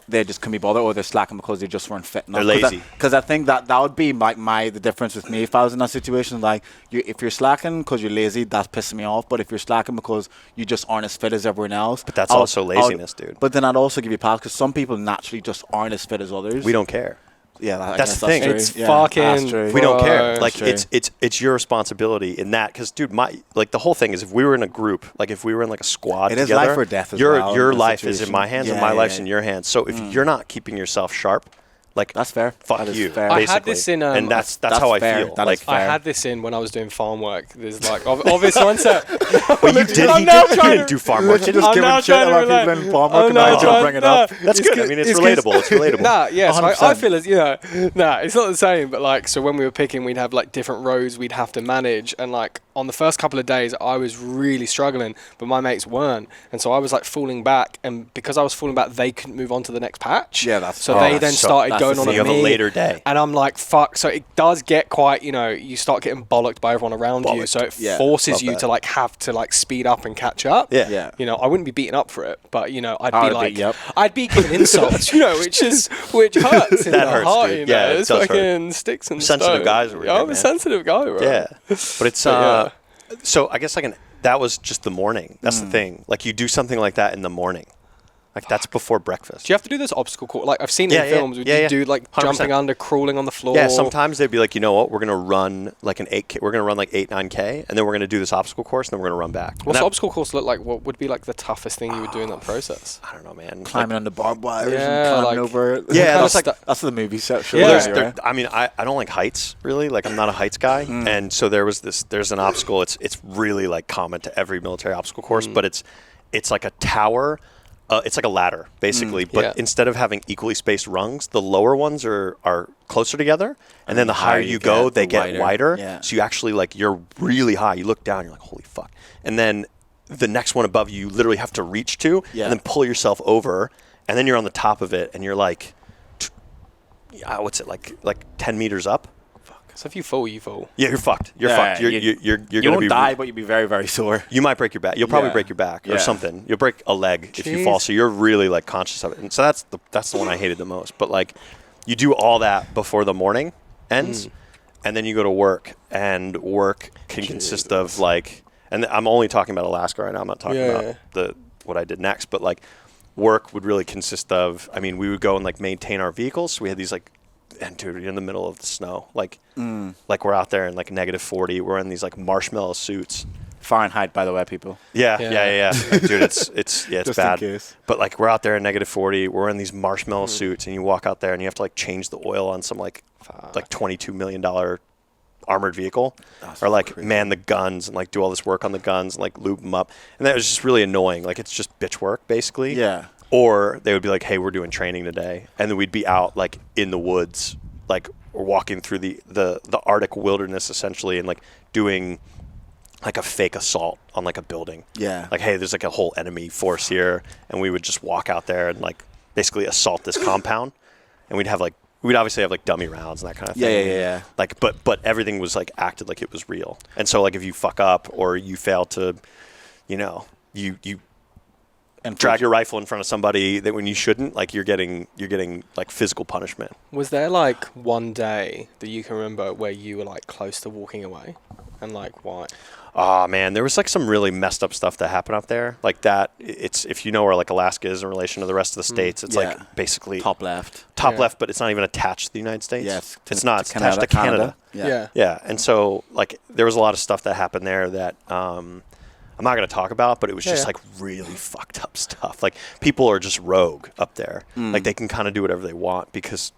they just couldn't be bothered, or they're slacking because they just weren't fit enough. They're lazy. Because I think that would be like the difference with me if I was in that situation. Like, if you're slacking because you're lazy, that's pissing me off. But if you're slacking because you just aren't as fit as everyone else, But that's also laziness, dude. But then I'd also give you a pass because some people naturally just aren't as fit as others. we don't care. I That's guess the thing. true. It's Yeah, fucking- that's true. We don't Bro, care. Like true. it's your responsibility in that, because dude, the whole thing is, if we were in a group, like if we were in like a squad It is together, life or death as your well in the life is in situation. my hands and Yeah, my yeah, life's yeah. in your hands. So if you're not keeping yourself sharp, like That's fair. fuck That is you. fair. I Basically. had this in, and that's that's how I fair. feel. That Like is I fair. had this in when I was doing farm work. There's like obvious ones that. well, you did. I'm He now did. He trying didn't to- do farm work. Literally just I'm giving now shit trying to about relate. people in farm I'm work and now I don't trying- bring it nah, up. That's good. I mean, it's relatable. It's relatable. Nah, yeah. So I 100%. feel as it's not the same. But like, so when we were picking, we'd have like different rows we'd have to manage, and like on the first couple of days, I was really struggling, but my mates weren't, and so I was like falling back, and because I was falling back, they couldn't move on to the next patch. Yeah, that's- so oh, they that's then so- started that's going the on thing. at You have a me, later day. and I'm like, fuck. So it does get quite, you start getting bollocked by everyone around you, Bollocked. so it Yeah, forces love you that. to like have to like speed up and catch up. Yeah. Yeah. I wouldn't be beaten up for it, but I'd I be would like, beat you up. I'd be giving insults, which hurts in That the hurts, heart, dude. Yeah, it it's does hurt. fucking sticks and Sensitive stones. guys over Yeah, here, I'm a man. sensitive guy, bro. Yeah, but it's But, so I guess that was just the morning. That's the thing. Like you do something like that in the morning, like that's before breakfast. Do you have to do this obstacle course? Like I've seen Yeah, it in yeah, films. Would yeah, you yeah. do like 100%. jumping under, crawling on the floor? Yeah, sometimes they'd be like, you know what, we're gonna run like an 8K. We're gonna run like 8-9K, and then we're gonna do this obstacle course, and then we're gonna run back. What's And the obstacle course look like? What would be like the toughest thing you would do in that process? I don't know, man. Climbing under barbed wires Yeah, and climbing like- over. Yeah, that's like- that's the movie set. Sure. Yeah. Well, Yeah, there's, I mean, I don't like heights really. Like I'm not a heights guy, and so there's an obstacle. It's really like common to every military obstacle course, but it's like a tower. It's like a ladder basically, but Yeah. instead of having equally spaced rungs, the lower ones are closer together, and then the higher you go, they get wider. Yeah. So you actually like you're really high. You look down, you're like holy fuck, and then the next one above you literally have to reach to, Yeah. and then pull yourself over, and then you're on the top of it, and you're like, what's it like 10 meters up? So if you fall, you fall. Yeah, you're fucked. You're Yeah, fucked. You're you gonna won't be die, but you'll be very, very sore. You might break your back. You'll probably Yeah. break your back or Yeah. something. You'll break a leg if you Jeez. fall. So you're really like conscious of it. And so that's the one I hated the most. But like, you do all that before the morning ends, and then you go to work. And work can consist of like, and I'm only talking about Alaska right now. I'm not talking Yeah. about what I did next. But like, work would really consist of. I mean, we would go and like maintain our vehicles. So we had these like. And dude, you're in the middle of the snow, like we're out there in like -40. We're in these like marshmallow suits. Fahrenheit, by the way, people. Yeah. Dude, it's Just in bad. case. But like we're out there in -40. We're in these marshmallow suits, and you walk out there and you have to like change the oil on some like $22 million armored vehicle, That's or like crazy. man the guns and like do all this work on the guns and like lube them up. And that was just really annoying. Like it's just bitch work basically. Yeah. Or they would be like, hey, we're doing training today. And then we'd be out like in the woods, like we're walking through the Arctic wilderness essentially, and like doing like a fake assault on like a building. Yeah. Like, hey, there's like a whole enemy force here. And we would just walk out there and like basically assault this compound. And we'd obviously have like dummy rounds and that kind of thing. Yeah. Like, but everything was like acted like it was real. And so like if you fuck up or you fail to, you And drag your rifle in front of somebody that when you shouldn't, like you're getting like physical punishment. Was there like one day that you can remember where you were like close to walking away, and like why? Oh man, there was like some really messed up stuff that happened up there. Like that, it's if you know where like Alaska is in relation to the rest of the states, it's Yeah. like basically top left. top Yeah. left, but it's not even attached to the United States. Yes. it's not. It's attached to Canada. Yeah. Yeah, and so like there was a lot of stuff that happened there that I'm not going to talk about, but it was just Yeah. like really fucked up stuff. Like people are just rogue up there. Like they can kind of do whatever they want because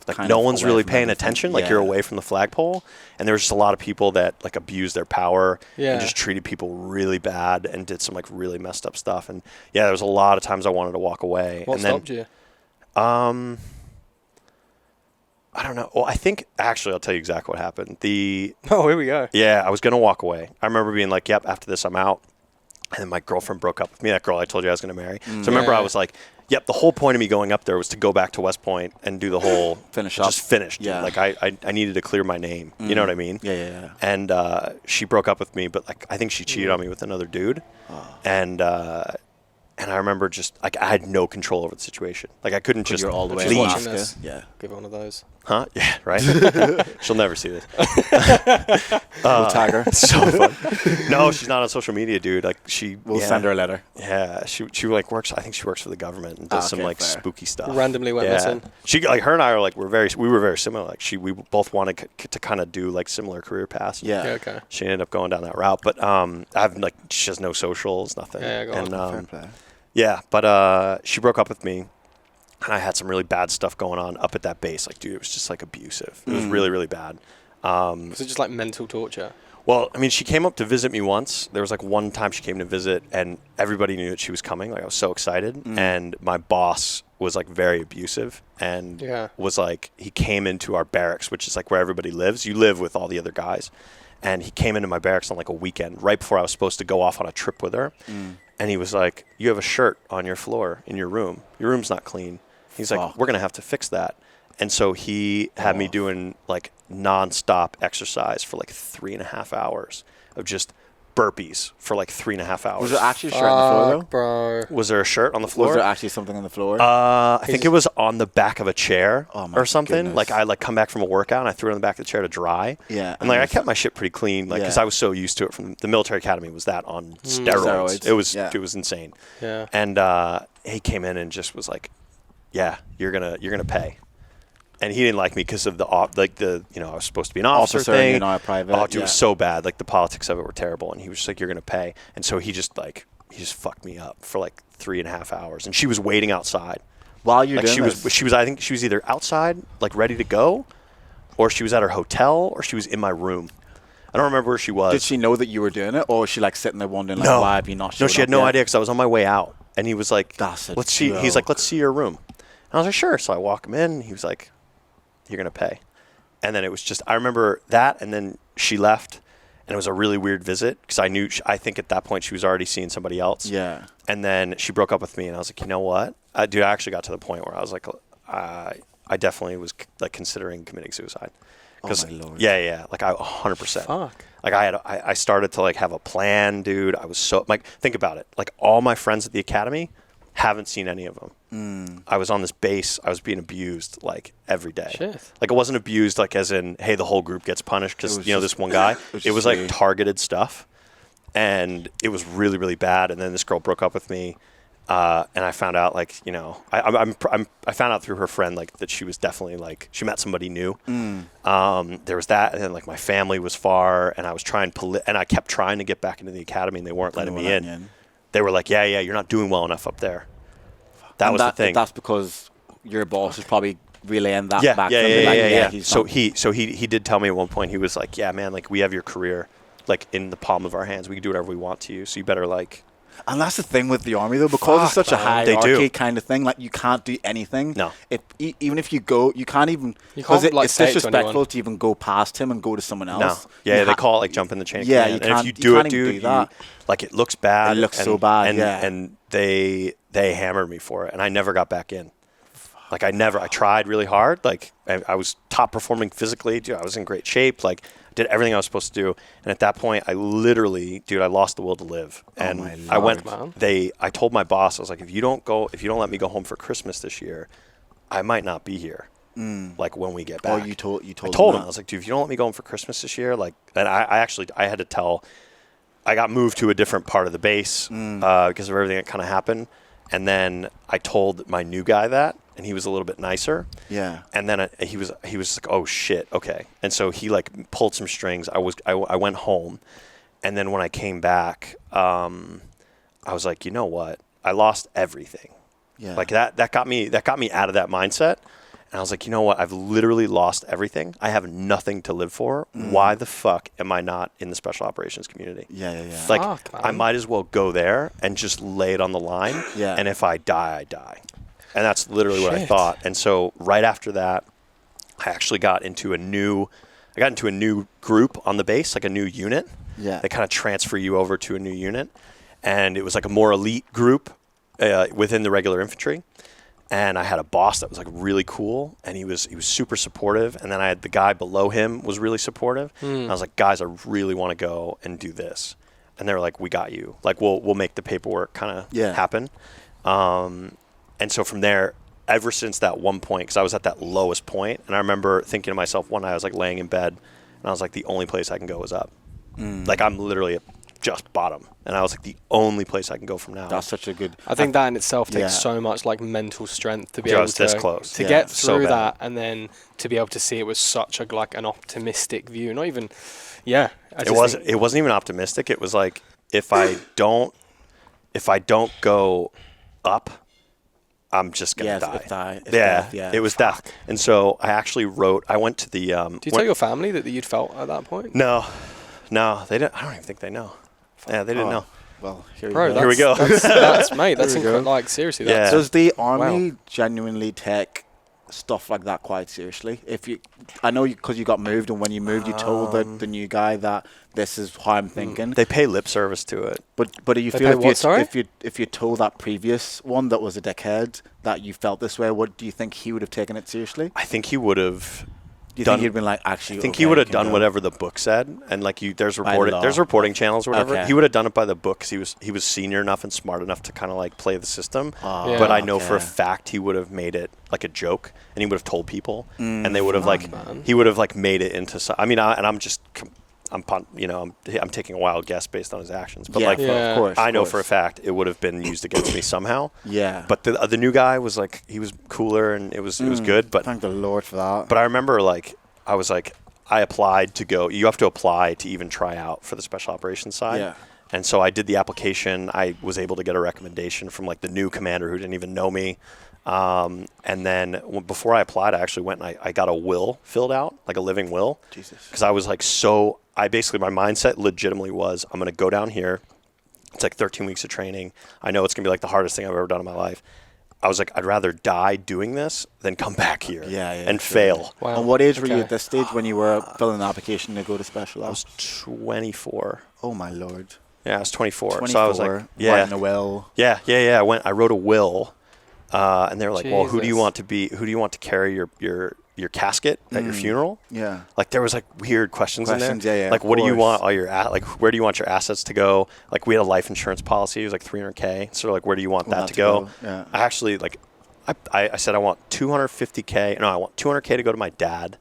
like Kind no of one's away really from paying everything. attention. Like you're Yeah. away from the flagpole, and there was just a lot of people that like abused their power Yeah. and just treated people really bad and did some like really messed up stuff. And yeah, there was a lot of times I wanted to walk away. What and then, stopped you? I don't know. Well, I think actually I'll tell you exactly what happened. Oh, here we go. Yeah, I was going to walk away. I remember being like, yep, after this, I'm out. And then my girlfriend broke up with me, that girl I told you I was going to marry. So I remember Yeah. I was like, yep, the whole point of me going up there was to go back to West Point and do the whole Finish just up. finish. Dude. Yeah. Like I needed to clear my name. You know what I mean? Yeah. And she broke up with me, but like I think she cheated on me with another dude. And And I remember just like I had no control over the situation. Like I couldn't just You're all the way Just in watching Alaska. this. Yeah. Give her one of those. huh? Yeah, right. She'll never see this. We'll tag her. So fun. No, she's not on social media, dude. Like We'll send her a letter. Yeah, she like works. I think she works for the government and does some Okay, like fair. spooky stuff. Randomly went missing. She like her and I are like we were very similar. Like we both wanted to kind of do like similar career paths. Yeah. Yeah, okay. She ended up going down that route, but I've like she has no socials, nothing. Yeah, go on. And Fair play. yeah, but she broke up with me, and I had some really bad stuff going on up at that base. Like, dude, it was just like abusive. It was really, really bad. Was it just like mental torture? Well, I mean, she came up to visit me once. There was like one time she came to visit, and everybody knew that she was coming. Like, I was so excited. And my boss was like very abusive, and Yeah. was like, he came into our barracks, which is like where everybody lives. You live with all the other guys. And he came into my barracks on like a weekend, right before I was supposed to go off on a trip with her. And he was like, you have a shirt on your floor in your room. Your room's not clean. He's like, Fuck. we're going to have to fix that. And so he had me doing like nonstop exercise for like 3.5 hours of just burpees for like 3.5 hours. Was there actually a shirt on the floor, though? Bro. Was there a shirt on the floor? Was there actually something on the floor? I think it was on the back of a chair Oh my or something. goodness. Like I like come back from a workout and I threw it on the back of the chair to dry. Yeah, And like I and kept my shit pretty clean, like because Yeah. I was so used to it from the military academy. Was that on steroids? Steroids, yeah. It was insane. Yeah. And he came in and just was like, "Yeah, you're gonna pay." And he didn't like me because of I was supposed to be an officer Officer, thing. you're not a private, Oh, dude, it was yeah. so bad. Like the politics of it were terrible. And he was just like, "You're gonna pay." And so he just fucked me up for like 3.5 hours. And she was waiting outside. While you're Like doing she was I think she was either outside, like ready to go, or she was at her hotel, or she was in my room. I don't remember where she was. did she know that you were doing it, or was she like sitting there wondering, like, No. why have you not showed No, she had up no yet? idea because I was on my way out, and he was like, That's a "Let's see." He's like, joke. "Let's see your room." And I was like, "Sure." So I walk him in. And he was like, "You're gonna pay." And then it was just I remember that, and then she left, and it was a really weird visit because I knew I think at that point she was already seeing somebody else. Yeah. And then she broke up with me, and I was like, you know what, dude? I actually got to the point where I was like, I definitely was like considering committing suicide. Oh my Lord. Yeah, like I 100%. Fuck. Like I started to like have a plan, dude. I was so like, think about it. Like all my friends at the academy, haven't seen any of them. I was on this base. I was being abused like every day. Shit. Like it wasn't abused like as in, hey, the whole group gets punished because It was you know just- this one guy. was It was just like you. targeted stuff, and it was really really bad. And then this girl broke up with me. And I found out, like, you know, I found out through her friend, like, that she was definitely, like, she met somebody new. There was that, and then, like, my family was far, and I was trying, and I kept trying to get back into the academy, and they weren't letting me in. They were like, yeah, you're not doing well enough up there. That was the thing. That's because your boss is probably relaying that Yeah, back yeah, from yeah, me, like, yeah, yeah. he's So not- he did tell me at one point, he was like, yeah, man, like, we have your career, like, in the palm of our hands. We can do whatever we want to you, so you better, like, And that's the thing with the army, though, because it's Fuck, such a man. They do. hierarchy kind of thing. Like, you can't do anything. No. Even if you go, you can't even. You Because can't, like, it's say it to disrespectful anyone. to even go past him and go to someone no. else. Yeah, You they ha- call it, like, jumping the chain of Yeah, command. you And if can't- you you do can't it, even dude, do that. like, it looks bad. It looks so bad, and, yeah. And they hammered me for it, and I never got back in. Like, I tried really hard. Like, I was top performing physically. Dude, I was in great shape. Like, did everything I was supposed to do. And at that point, I literally, dude, I lost the will to live. And my I went, Lord, man. I told my boss, I was like, if you don't let me go home for Christmas this year, I might not be here. Like, when we get Oh, back. you told I told him, that. I was like, dude, if you don't let me go home for Christmas this year, like, and I had to tell, I got moved to a different part of the base because of everything that kind of happened. And then I told my new guy that, and he was a little bit nicer. Yeah. And then he was like, oh shit, okay. And so he like pulled some strings. I went home, and then when I came back, I was like, you know what? I lost everything. Yeah. Like that got me out of that mindset. And I was like, you know what? I've literally lost everything. I have nothing to live for. Why the fuck am I not in the special operations community? Yeah. Like, Fuck, I man. might as well go there and just lay it on the line. Yeah. And if I die, I die. And that's literally what I Shit. thought. And so right after that, I actually got into a new group on the base, like a new unit. Yeah. They kind of transfer you over to a new unit. And it was like a more elite group within the regular infantry. And I had a boss that was like really cool, and he was super supportive. And then I had the guy below him was really supportive. And I was like, guys, I really want to go and do this. and they were like, we got you. Like, we'll make the paperwork kind of happen. And so from there, ever since that one point, because I was at that lowest point, and I remember thinking to myself one night, I was like laying in bed, and I was like, the only place I can go is up. Like, I'm literally at just bottom, and I was like, the only place I can go from now. That's such a good. I think that in itself takes so much like mental strength to be Just able this to close. get So through bad. that, and then to be able to see it was such a like an optimistic view. Not even, I It just wasn't. think- It wasn't even optimistic. It was like, if I don't go up, I'm just gonna die. It's death, It was death. And so I actually wrote. I went to the. Do you tell your family that you'd felt at that point? No, they don't. I don't even think they know. Yeah, they didn't know. Well, here Bro, we go. Here we go. That's mate. That's Here we go. like seriously. Yeah. That's, Does the army genuinely take stuff like that quite seriously? I know because you got moved, and when you moved, you told the new guy that this is how I'm thinking. They pay lip service to it. But do you They feel pay what, sorry? if you told that previous one that was a dickhead that you felt this way, what do you think he would have taken it seriously? I think he would have. Do you done- think he'd been like, actually? I think okay, he would have you can done go? whatever the book said, and like there's law. reporting channels or whatever. Okay. He would have done it by the book because he was senior enough and smart enough to kind of like play the system. Yeah. But I know for a okay. fact he would have made it like a joke, and he would have told people, and they would have fuck, like man. he would have like made it into. I'm taking a wild guess based on his actions, but Yeah, like Yeah. of course. I know of for a course. fact it would have been used against me somehow. Yeah. But the new guy was like he was cooler and it was good. But Thank the Lord for that. I remember I applied to go. You have to apply to even try out for the special operations side. Yeah. And so I did the application. I was able to get a recommendation from like the new commander who didn't even know me. And then before I applied, I actually went and I got a will filled out, like a living will. Jesus. Because I was like my mindset legitimately was, I'm going to go down here. It's like 13 weeks of training. I know it's going to be like the hardest thing I've ever done in my life. I was like, I'd rather die doing this than come back here and sure. fail. Wow. And what age were you Okay. at this stage when you were filling an application to go to special I ops? was 24. Oh my Lord. Yeah, I was 24. 24. So I was like, Writing a will. Yeah. I wrote a will, and they were like, well, who do you Jesus. want to carry your casket at your funeral? Yeah. Like there was like weird questions in Questions, there. yeah, Like of what do you course. want like where do you want your assets to go? Like we had a life insurance policy. It was like $300K. So like where do you want that to go? Yeah. I actually like I said I want $250K. No, I want $200K to go to my dad.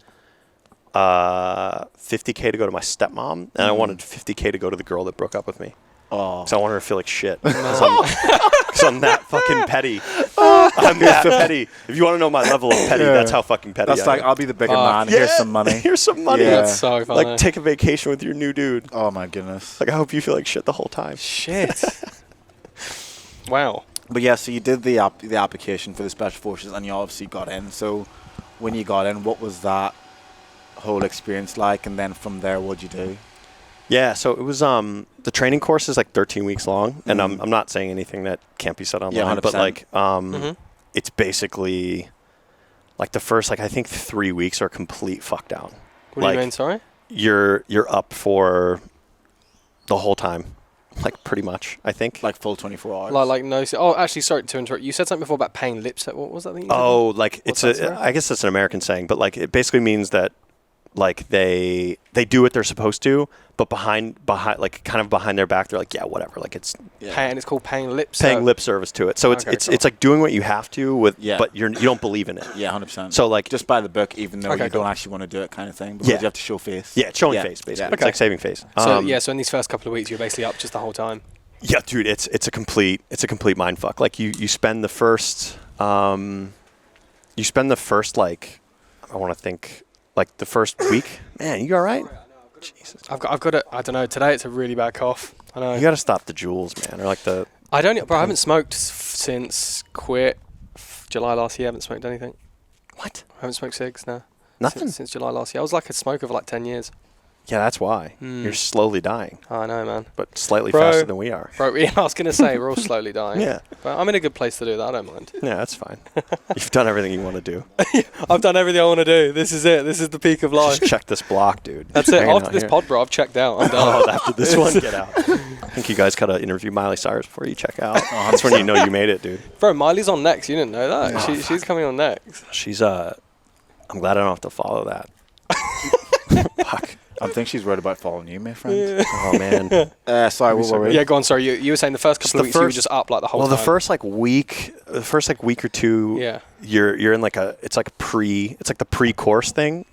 $50K to go to my stepmom, and I wanted $50K to go to the girl that broke up with me. Oh. So I want her to feel like shit. Because I'm that fucking petty. I'm that petty. If you want to know my level of petty, that's how fucking petty That's I like, am. I'll be the bigger man. Yeah, Here's some money. Here's some money. Yeah. That's so funny. Like take a vacation with your new dude. Oh my goodness. Like I hope you feel like shit the whole time. Shit. Wow. But yeah, so you did the application for the special forces, and you obviously got in. So when you got in, what was that whole experience like? And then from there, what'd you do? Yeah, so it was the training course is like 13 weeks long, and I'm not saying anything that can't be said online, but 100%. like it's basically like the first like I think 3 weeks are complete fuck down. What do Like, you mean? Sorry. You're up for the whole time, like pretty much. I think. Like full 24 hours? Like no. Oh, actually, sorry to interrupt. You said something before about paying lips. What was that thing? You said? Oh, like What's it's that, sorry? I guess it's an American saying, but like it basically means that like they do what they're supposed to, but behind like kind of behind their back, they're like, yeah, whatever. Like it's And it's called paying lips. paying lip service to it. So it's Okay, cool. it's like doing what you have to with, Yeah. but you don't believe in it. Yeah, 100%. So like just by the book, even though Okay, you cool. don't actually want to do it kind of thing. Because Yeah. you have to show face. yeah, it's showing face basically. Yeah. It's like saving face. So so in these first couple of weeks, you're basically up just the whole time. Yeah, dude, it's a complete mind fuck. Like you spend the first like I want to think like the first week. Man, you all right? Jesus. I've got it. I don't know. Today it's a really bad cough. I know. You got to stop the jewels, man, or like the. I don't. Bro, I haven't smoked since quit July last year. I haven't smoked anything. What? I haven't smoked cigs now. Nothing? Since July last year. I was like a smoker for like 10 years. Yeah, that's why. You're slowly dying, Oh, I know, man. but slightly Bro. faster than we are. Bro, yeah, I was going to say, we're all slowly dying. Yeah. But I'm in a good place to do that. I don't mind. Yeah, that's fine. You've done everything you want to do. I've done everything I want to do. This is it. This is the peak of life. Just check this block, dude. That's it. Hanging After out this here. pod, bro, I've checked out. I'm done. Oh, after this one, get out. I think you guys got to interview Miley Cyrus before you check out. That's when you know you made it, dude. Bro, Miley's on next. You didn't know that? She's coming on next. She's I'm glad I don't have to follow that. Fuck. I think she's worried about following you, my friend. Oh man. Sorry, what were we? Yeah, go on. Sorry, you were saying the first couple of weeks you were just up like the whole time. Well, the first week or two, Yeah. you're in like it's like the pre-course thing.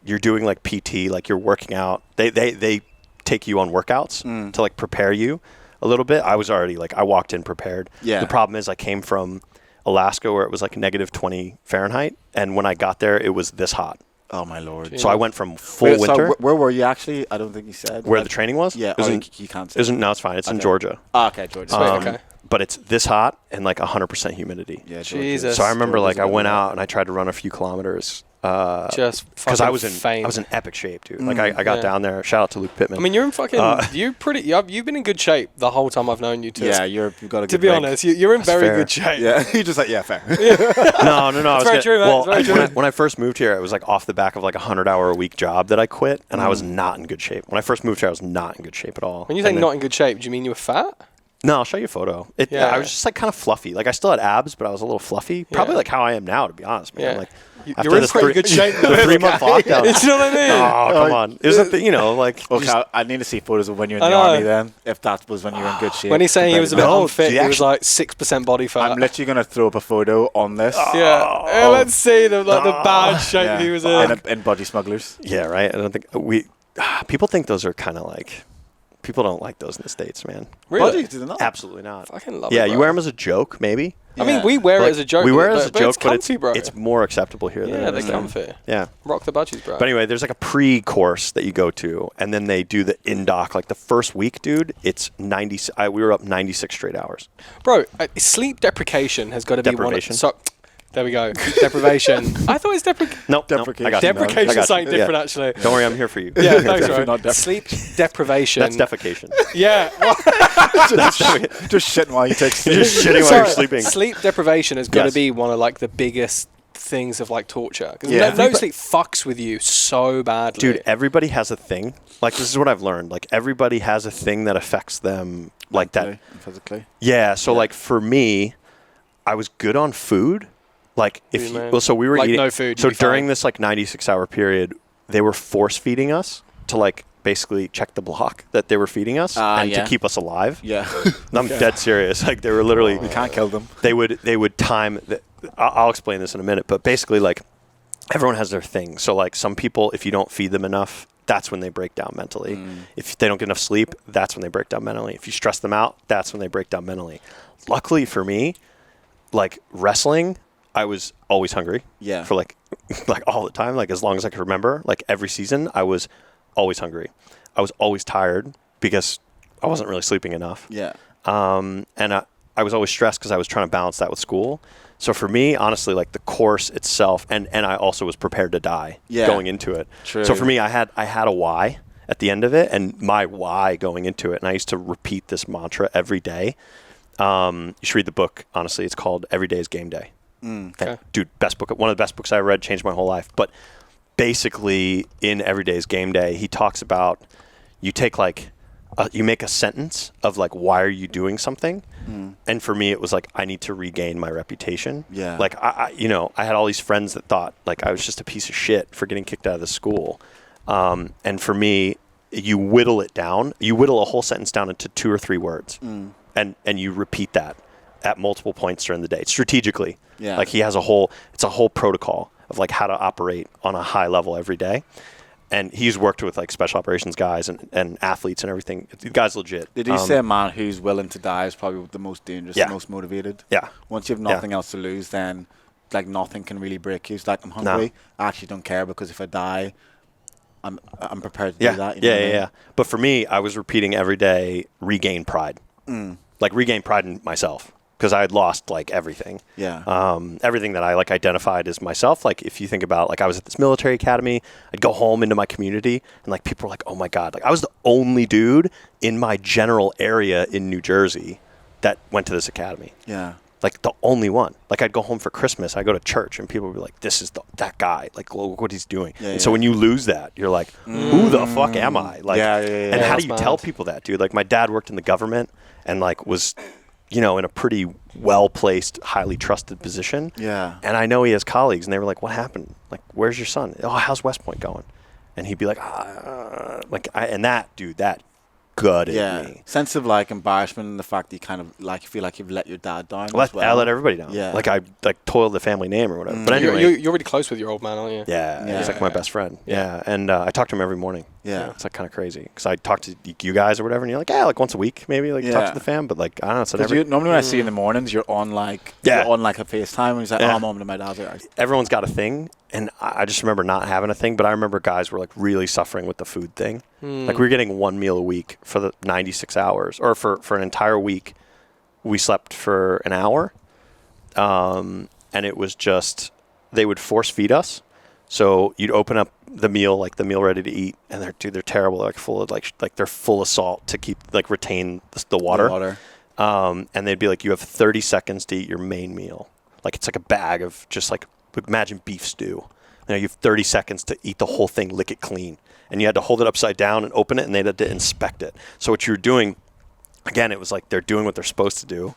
You're doing like PT, like you're working out. They take you on workouts to like prepare you a little bit. I was already like, I walked in prepared. Yeah. The problem is I came from Alaska where it was like -20 Fahrenheit, and when I got there it was this hot. Oh my lord. So I went from full winter. So where were you actually? I don't think you said. Where the training was? Yeah. You can't say. No, it's fine. It's in Okay. Georgia. Okay, Georgia. Okay. But it's this hot and like 100% humidity. Yeah, Jesus. So I remember Georgia's like I good went with out and I tried to run a few kilometers. Just Because I fucking was in faint. I was in epic shape, dude. Like I got Yeah. down there. Shout out to Luke Pittman. I mean, you're in fucking. You've been in good shape the whole time I've known you. Too. Yeah, you've got a good To be leg. honest, you're in very fair. good shape. Yeah, you're just like, yeah, fair. no. I was very true, man. well, It's very true. when I first moved here, it was like off the back of like a 100-hour-a-week job that I quit, and I was not in good shape. When I first moved here, I was not in good shape at all. When you say And then- not in good shape, do you mean you were fat? No, I'll show you a photo. Yeah. I was just like kind of fluffy. Like I still had abs, but I was a little fluffy. Probably Yeah. like how I am now, to be honest, man. Yeah. Like You're in pretty good shape now. The 3-month lockdown. You know what I mean? Oh, come on. It was like Okay, I need to see photos of when you're in I the know. army then, if that was when you were in good shape. When he's saying he was a bit No, unfit, do you he was actually- like 6% body fat. I'm literally going to throw up a photo on this. Yeah. Let's see the bad shape Yeah. he was in. In Body Smugglers. Yeah, right. I don't think people think those are kind of like people don't like those in the States, man. Really? Bodies, do they not? Absolutely not. Fucking love Yeah, it, you bro. wear them as a joke, maybe. I mean, Yeah. we wear But, it as a joke. We wear it as a but joke, it's comfy, bro. it's more acceptable here than Yeah, it they're is there. comfy. Yeah. Rock the budgies, bro. But anyway, there's like a pre-course that you go to, and then they do the in-doc. Like the first week, dude, it's 90. We were up 96 straight hours. Bro, sleep deprivation has got to be one. Deprivation? So, there we go. Deprivation. I thought it's deprecation. Nope. Deprecation. I got you. I Deprecation got is something you. different, Yeah. actually. Don't worry, I'm here for you. Yeah, thanks, Definitely bro. not Sleep deprivation. That's defecation. Yeah. Just shitting while you take sleep. Just shitting while Sorry, you're sleeping. Sleep deprivation has got to Yes. be one of like the biggest things of like torture because Yeah. no sleep fucks with you so badly. Dude, everybody has a thing. Like, this is what I've learned. Like, everybody has a thing that affects them like that. Physically. Yeah, so like for me, I was good on food. Like What do if you you, mean? well, so we were Like eating no food, So you'd be during fine. this like 96-hour period, they were force feeding us to like basically check the block that they were feeding us and yeah. to keep us alive. Yeah. I'm dead serious. Like they were literally We can't kill them. they would time the, I'll explain this in a minute, but basically like everyone has their thing. So like some people, if you don't feed them enough, that's when they break down mentally. If they don't get enough sleep, that's when they break down mentally. If you stress them out, that's when they break down mentally. Luckily for me, like wrestling, I was always hungry. Yeah. For like all the time, like as long as I could remember, like every season, I was always hungry. I was always tired because I wasn't really sleeping enough. Yeah. And I was always stressed because I was trying to balance that with school. So for me, honestly, like the course itself, and I also was prepared to die going into it. True. So for me, I had a why at the end of it, and my why going into it, and I used to repeat this mantra every day. You should read the book. Honestly, it's called Every Day is Game Day. Okay. Dude, best book, one of the best books I ever read, changed my whole life. But basically, in Every Day is Game Day, he talks about you take like you make a sentence of like why are you doing something, and for me it was like I need to regain my reputation. Yeah. Like I had all these friends that thought like I was just a piece of shit for getting kicked out of the school, and for me, you whittle it down. You whittle a whole sentence down into 2 or 3 words, and you repeat that at multiple points during the day strategically. Yeah. Like he has a whole protocol of like how to operate on a high level every day. And he's worked with like special operations guys and athletes and everything. The guy's legit. Did he say a man who's willing to die is probably the most dangerous, Yeah. the most motivated? Yeah. Once you have nothing else to lose, then like nothing can really break you. It's like I'm No. hungry. I actually don't care because if I die, I'm prepared to do that. You know Yeah, what I yeah, mean? yeah. But for me, I was repeating every day, regain pride. Like regain pride in myself because I had lost like everything. Yeah. Everything that I like identified as myself. Like if you think about like I was at this military academy, I'd go home into my community and like people were like, oh my God, like I was the only dude in my general area in New Jersey that went to this academy. Yeah. Like the only one. Like I'd go home for Christmas, I go to church, and people would be like, "This is that guy. Like, look what he's doing." Yeah, and so yeah. when you lose that, you're like, "Who the fuck am I?" Like, Yeah, yeah, yeah. and Yeah, how do that's you tell mad. people that, dude? Like my dad worked in the government and like was, in a pretty well placed, highly trusted position. Yeah. And I know he has colleagues, and they were like, "What happened? Like, where's your son? Oh, how's West Point going?" and he'd be like, and that gutted me. Sense of like embarrassment and the fact that you kind of like feel like you've let your dad down. I let everybody down. Yeah. Like I toiled the family name or whatever. But anyway, you're really close with your old man, aren't you? yeah, he's like my best friend. Yeah, and I talk to him every morning. Yeah. It's like kind of crazy because I talk to you guys or whatever, and you're like, like once a week maybe, like talk to the fam. But like I don't know. So normally when I see you in the mornings, you're on like a FaceTime, and he's like, "Oh, mom, and my dad's there." Everyone's got a thing, and I just remember not having a thing. But I remember guys were like really suffering with the food thing. Like we were getting one meal a week for the 96 hours, or for an entire week, we slept for an hour, and it was just they would force feed us. So you'd open up the meal, like the meal ready to eat, and they're terrible. They're like full of like they're full of salt to keep retain the water. And they'd be like, you have 30 seconds to eat your main meal. Like it's like a bag of just like imagine beef stew. You have 30 seconds to eat the whole thing, lick it clean, and you had to hold it upside down and open it, and they had to inspect it. So what you were doing, again, it was like they're doing what they're supposed to do,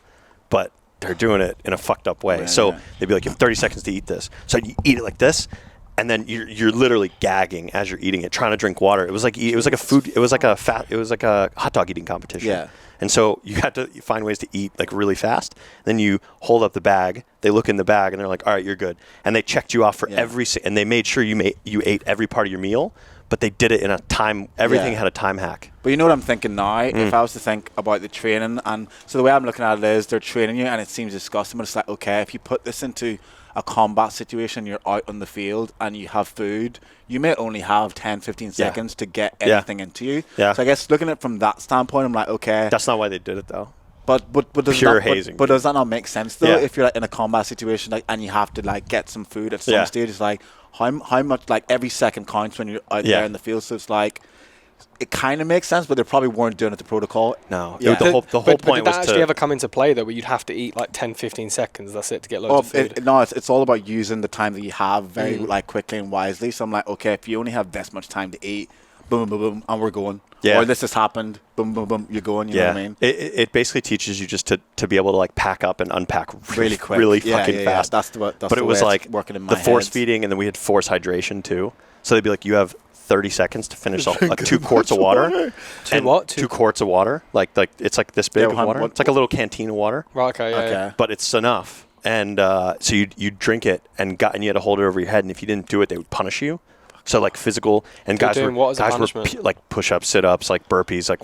but they're doing it in a fucked up way. They'd be like, you have 30 seconds to eat this. So you eat it like this. And then you're literally gagging as you're eating it, trying to drink water. It was like a hot dog eating competition. Yeah. And so you had to find ways to eat like really fast. Then you hold up the bag. They look in the bag and they're like, "All right, you're good." And they checked you off for and they made sure you ate every part of your meal. But they did it in a time. Everything had a time hack. But you know what I'm thinking now? If I was to think about the training, and so the way I'm looking at it is they're training you, and it seems disgusting. But it's like, okay, if you put this into a combat situation, you're out on the field and you have food, you may only have 10, 15 seconds to get anything into you. Yeah. So I guess looking at it from that standpoint, I'm like, okay. That's not why they did it, though. But does Pure that, hazing. But does that not make sense, though? Yeah. If you're like in a combat situation and you have to like get some food at some stage, it's like how much, like every second counts when you're out there in the field. So it's like, it kind of makes sense, but they probably weren't doing it to protocol. No. Yeah. The whole But point did was that actually ever come into play, though, where you'd have to eat like 10, 15 seconds, that's it, to get loads of food? It's all about using the time that you have very like quickly and wisely. So I'm like, okay, if you only have this much time to eat, boom, boom, boom, and we're going. Yeah. Or this has happened, boom, boom, boom, you're going, you know what I mean? It basically teaches you just to be able to like pack up and unpack really quick. Really fucking fast. That's but it was like working in my the force head. feeding, and then we had force hydration too. So they'd be like, you have 30 seconds to finish like 2 quarts of water. Two quarts of water. Like it's like this big of water. It's like a little canteen of water. Right, okay, yeah. But it's enough. And so you drink it and you had to hold it over your head, and if you didn't do it, they would punish you. So like physical, and guys were like push-ups, sit-ups, like burpees, like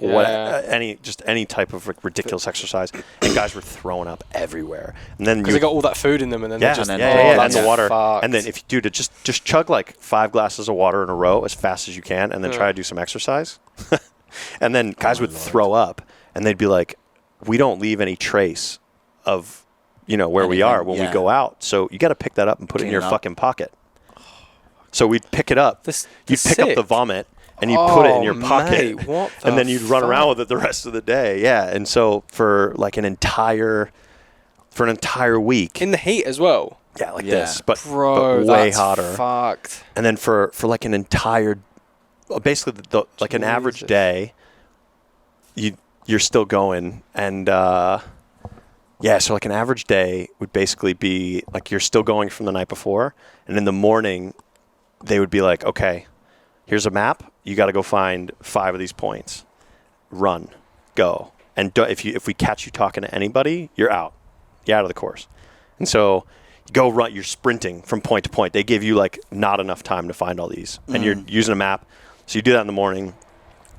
any type of like ridiculous exercise, and guys were throwing up everywhere. And then because they got all that food in them, and then that's the water. Fucked. And then if you do just chug like 5 glasses of water in a row as fast as you can, and then try to do some exercise, and then guys would throw up, and they'd be like, "We don't leave any trace of where we are when we go out, so you got to pick that up and put it in your fucking pocket." So we'd pick it up. You'd pick up the vomit and you'd put it in your pocket. Mate, and then you'd run around with it the rest of the day. Yeah. And so for like an entire week. In the heat as well. Yeah, like this. But Bro, way that's hotter. Fucked. And then for like an entire, basically like an average day, you're still going. And so like an average day would basically be like you're still going from the night before. And in the morning, they would be like, okay, here's a map. You got to go find 5 of these points. Run, go, and if we catch you talking to anybody, you're out. You're out of the course. And so you go run. You're sprinting from point to point. They give you like not enough time to find all these, and you're using a map. So you do that in the morning.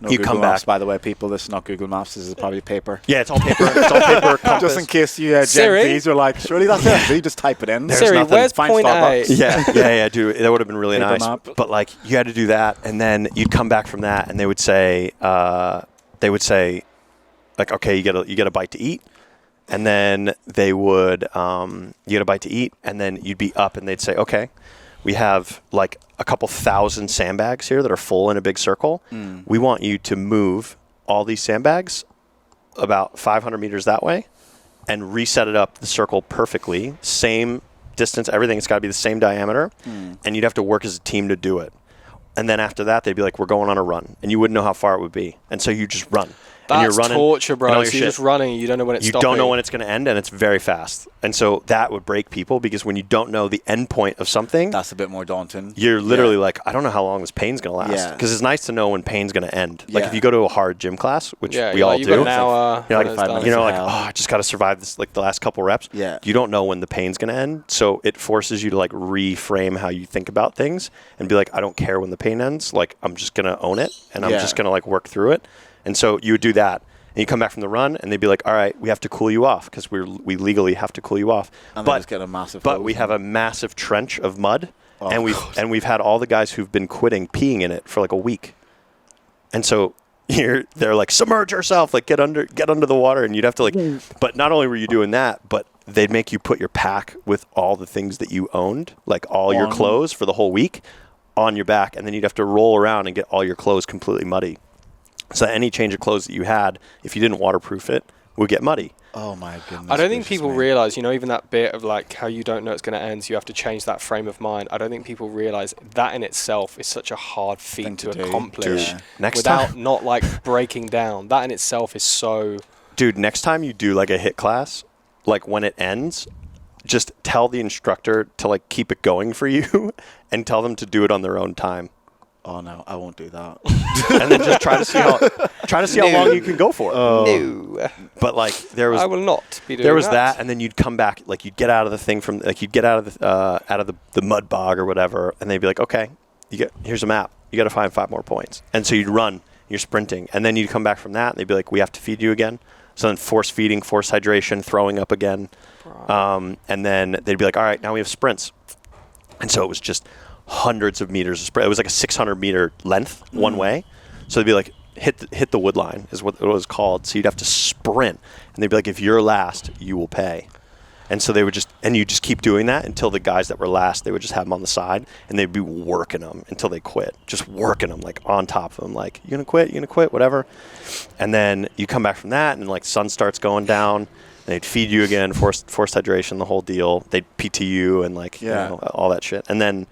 No you Google come Maps, back. by the way, people. This is not Google Maps. This is probably paper. Yeah, it's all paper. It's all paper. Just in case you Gen Siri? Zs are like, surely that's Gen Z. Just type it in. Siri, nothing. where's Find point Starbucks. A? Yeah, dude. That would have been really Paper nice. map. But like, you had to do that, and then you'd come back from that, and they would say, like, okay, you get a bite to eat, and then they would, you get a bite to eat, and then you'd be up, and they'd say, okay, we have like a couple thousand sandbags here that are full in a big circle. We want you to move all these sandbags about 500 meters that way and reset it up the circle perfectly. Same distance, everything. It's got to be the same diameter. And you'd have to work as a team to do it. And then after that, they'd be like, we're going on a run. And you wouldn't know how far it would be. And so you just run. and you're That's running. torture, and bro. all So your you're shit. just running. You don't know when it's You stopping. don't know when it's going to end, and it's very fast. And so that would break people because when you don't know the end point of something, That's a bit more daunting. you're literally like, I don't know how long this pain's going to last. Yeah. Because it's nice to know when pain's going to end. Like Yeah. if you go to a hard gym class, which Yeah, we you're all like, you've do, got an hour. you're when like, it's done. minutes. you know, like, hell. oh, I just got to survive this, like the last couple reps. Yeah. You don't know when the pain's going to end. So it forces you to like reframe how you think about things and be like, I don't care when the pain ends. Like, I'm just going to own it and I'm Yeah. just going to like work through it. And so you would do that. And you come back from the run, and they'd be like, "All right, we have to cool you off because we legally have to cool you off." And then just get a massive but hose we have and- a massive trench of mud, Oh, and we've had all the guys who've been quitting peeing in it for like a week, and so they're like, submerge yourself, like get under the water, and you'd have to like. But not only were you doing that, but they'd make you put your pack with all the things that you owned, like all your On. clothes for the whole week, on your back, and then you'd have to roll around and get all your clothes completely muddy. So any change of clothes that you had, if you didn't waterproof it, would get muddy. Oh my goodness. I don't think gracious people me. realize, even that bit of like how you don't know it's going to end, so you have to change that frame of mind. I don't think people realize that in itself is such a hard feat Thing to to do. accomplish Yeah. Next without time, not like breaking down. That in itself is so. dude, next time you do like a HIIT class, like when it ends, just tell the instructor to like keep it going for you and tell them to do it on their own time. Oh no, I won't do that. And then just try to see how long you can go for it. No, But like there I was will not be doing there was that, and then you'd come back, like you'd get out of the thing from like you'd get out of the mud bog or whatever, and they'd be like, okay, here's a map. You got to find 5 more points, and so you'd run, you're sprinting, and then you'd come back from that, and they'd be like, we have to feed you again. So then force feeding, force hydration, throwing up again, and then they'd be like, all right, now we have sprints, and so it was just hundreds of meters of sprint. It was like a 600-meter length one way. So they'd be like, hit the wood line is what it was called. So you'd have to sprint, and they'd be like, if you're last, you will pay. And so they would you just keep doing that until the guys that were last, they would just have them on the side, and they'd be working them until they quit, just working them like on top of them, like you gonna quit, whatever. And then you come back from that, and like sun starts going down. They'd feed you again, forced hydration, the whole deal. They'd PT you and like all that shit, and then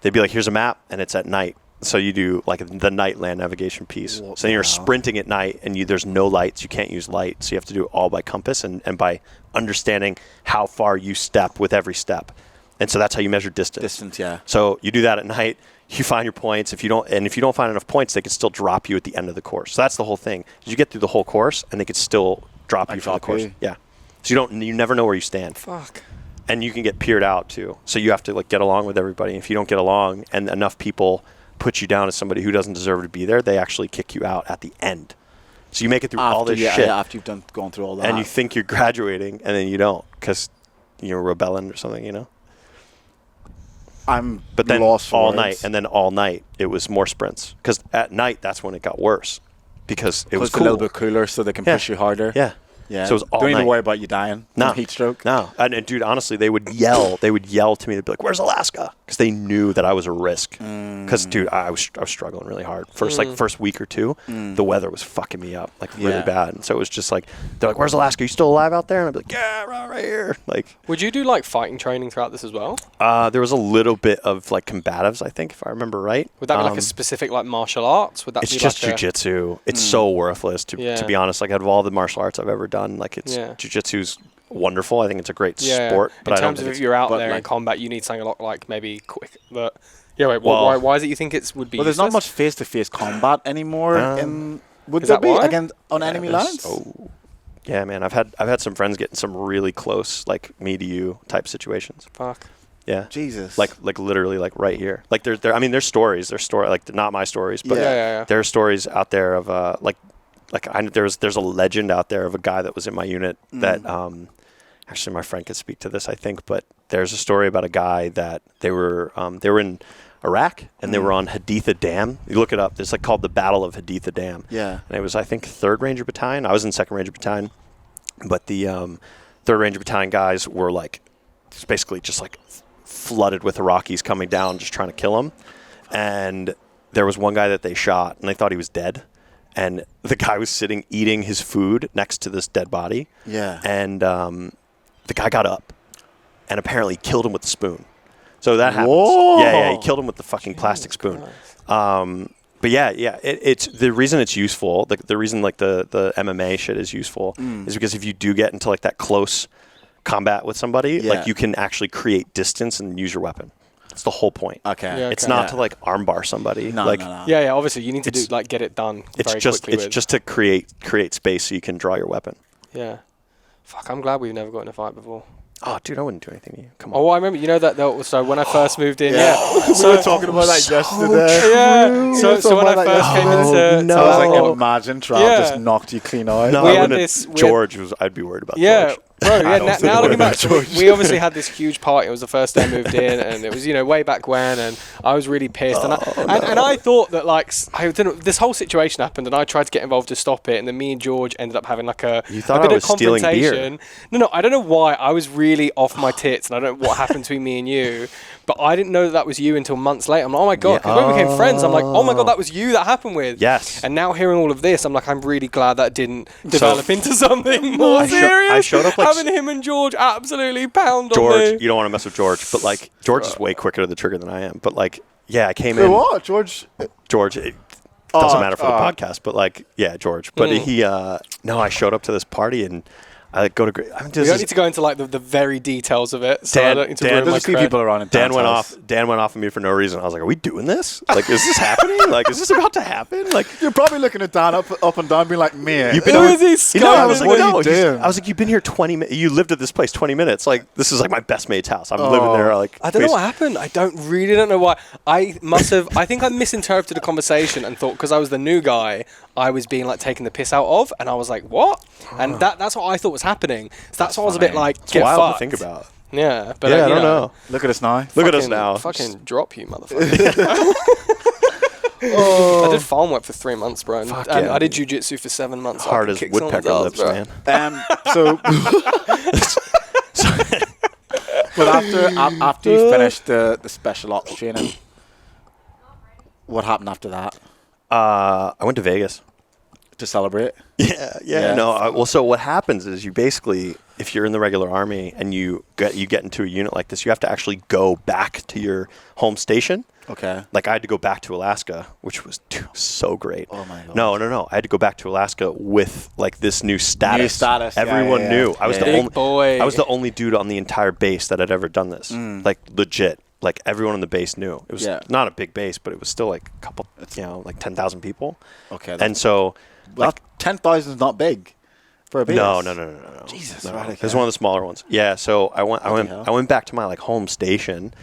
they'd be like, here's a map, and it's at night. So you do like the night land navigation piece. So you're sprinting at night, and there's no lights. You can't use light. So you have to do it all by compass and by understanding how far you step with every step. And so that's how you measure distance. Distance, yeah. So you do that at night. You find your points. If you don't find enough points, they can still drop you at the end of the course. So that's the whole thing. You get through the whole course, and they could still drop you from the course. Yeah. So you never know where you stand. fuck. And you can get peered out too. So you have to like get along with everybody. If you don't get along and enough people put you down as somebody who doesn't deserve to be there, they actually kick you out at the end. So you make it through all this shit. Yeah, after you've gone through all that. And you think you're graduating, and then you don't because you're rebelling or something, I'm But then lost for all words. night, and then all night, it was more sprints. Because at night, that's when it got worse. Because it was it's cool. a little bit cooler, so they can push you harder. Yeah. Yeah. So it was all Don't even night. worry about you dying. No. From heat stroke. No. And dude, honestly, they would yell. They would yell to me. They'd be like, where's Alaska? Because they knew that I was a risk. Because, dude, I was struggling really hard. First week or two, the weather was fucking me up, like really Yeah. bad. And so it was just like, they're like, where's Alaska? Are you still alive out there? And I'd be like, yeah, right here. Like, Would you do like fighting training throughout this as well? there was a little bit of like combatives, I think, if I remember right. Would that be like a specific like martial arts? Would that It's be just like a, jujitsu. It's so worthless to Yeah. be honest. Like out of all the martial arts I've ever done, like it's Yeah. jujitsu's wonderful. I think it's a great yeah. sport, but in I don't terms think of it's if you're out but there in like- combat, you need something a lot like maybe quick. But yeah, wait. Well- why is it you think it would be? Well, there's not useless? much face-to-face combat anymore. Would Is there that be why? again on enemy lines? Oh, yeah, man. I've had some friends get in some really close, like me to you type situations. Fuck. Yeah, Jesus. like literally like right here. Like there's there's stories. There's like not my stories, but Yeah. there are stories out there of there's a legend out there of a guy that was in my unit that actually my friend could speak to this, I think, but there's a story about a guy that they were in Iraq and they were on Haditha Dam. You look it up. It's like called the Battle of Haditha Dam. Yeah. And it was, I think, 3rd Ranger Battalion. I was in 2nd Ranger Battalion, but the 3rd Ranger Battalion guys were like basically just like flooded with Iraqis coming down, just trying to kill them. And there was one guy that they shot, and they thought he was dead. And the guy was sitting eating his food next to this dead body. Yeah. And the guy got up and apparently killed him with a spoon. So that happens. Whoa. Yeah, he killed him with the fucking plastic spoon. But yeah, it's the reason it's useful. The reason like the MMA shit is useful is because if you do get into like that close combat with somebody, like you can actually create distance and use your weapon. That's the whole point. Okay. Yeah, It's not to like armbar somebody. No, like, no. Yeah, obviously you need to do like get it done very quickly. It's just to create space so you can draw your weapon. Yeah. Fuck, I'm glad we've never got in a fight before. Oh, dude, I wouldn't do anything to you. Come on. Oh, I remember. You know that. So when I first moved in, we were talking about that yesterday. Yeah. So when I first came into, I was like, Talbot, imagine Trav just knocked you clean out. No, we I had wouldn't. this. George I'd be worried about. Yeah. George. Bro, yeah, now looking back, George. we obviously had this huge party. It was the first day I moved in, and it was, way back when, and I was really pissed. And I thought that, like, this whole situation happened, and I tried to get involved to stop it, and then me and George ended up having, like, You thought a bit I was of stealing beer. confrontation. No, I don't know why. I was really off my tits, and I don't know what happened between me and you, but I didn't know that was you until months later. I'm like, oh, my God, because when we became friends, I'm like, oh, my God, that was you that happened with. Yes. And now hearing all of this, I'm like, I'm really glad that didn't develop into something more serious. I showed up, like, having him and George absolutely pound on George, me. you don't want to mess with George, but like George is way quicker to the trigger than I am. But like, yeah, I came For in. what, George? George, it doesn't matter for the podcast, but like, yeah, George. But I showed up to this party and I go to. I mean, You don't need to go into like the very details of it. So I don't need to ruin my There's a few cred. people around in Dan Dan's went house. off. Dan went off on me for no reason. I was like, "Are we doing this? Like, is this happening? Like, is this about to happen? Like, You're probably looking at Dan up and down, being like, "Man, you've been Who over." is he? You know, I was Scamming? like, What are "No." you doing? I was like, "You've been here 20 minutes. You lived at this place 20 minutes. Like, this is like my best mate's house. I'm living there. Like, I don't know what happened. I don't know why. I think I misinterpreted the conversation and thought because I was the new guy, I was being like taken the piss out of, and I was like, what? And that's what I thought was happening. So that's why I was a bit like, It's get wild fucked. to think about. Yeah, but Yeah, I you don't know. Look at us now." Look at us now. Fucking drop you, motherfucker. I did farm work for 3 months, bro. And Fuck and yeah. I did jiu-jitsu for 7 months. so I Hard could as kick someone's woodpecker ass, lips, bro. man. So, but after you finished the special ops training, what happened after that I went to Vegas. to celebrate? Yeah. No. Well, so what happens is you basically, if you're in the regular army and you get into a unit like this, you have to actually go back to your home station. Okay. Like I had to go back to Alaska, which was so great. Oh my God. No. I had to go back to Alaska with like this new status. New status. Everyone Yeah. knew. I was the Yeah. only Big boy. I was the only dude on the entire base that had ever done this. Like legit. Like everyone on the base knew. It was not a big base, but it was still like a couple, like 10,000 people. Okay. And so, well, like, 10,000 is not big for a base. no. Jesus, No. right, It was okay. one of the smaller ones. Yeah. So I hell. went back to my like home station,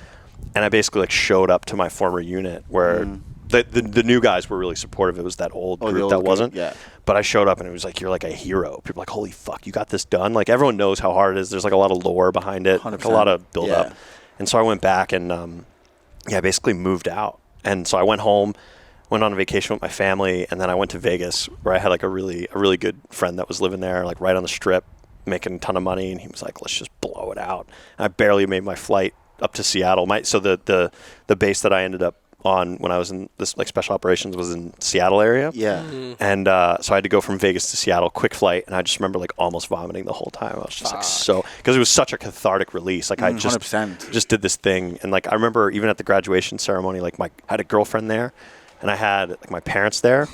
and I basically like showed up to my former unit where the new guys were really supportive. It was that old the group old that group, wasn't. yeah. But I showed up and it was like, you're like a hero. People were like, holy fuck, you got this done. Like everyone knows how hard it is. There's like a lot of lore behind it, like, a 100%. lot of build up. Yeah. And so I went back and I basically moved out. And so I went home, went on a vacation with my family, and then I went to Vegas where I had like a really good friend that was living there, like right on the strip, making a ton of money. And he was like, let's just blow it out. And I barely made my flight up to Seattle. So the base that I ended up on when I was in this like special operations was in Seattle area. Yeah. And so I had to go from Vegas to Seattle, quick flight, and I just remember like almost vomiting the whole time. I was just like because it was such a cathartic release. Like I 100%. just did this thing, and like I remember even at the graduation ceremony, like I had a girlfriend there, and I had like my parents there,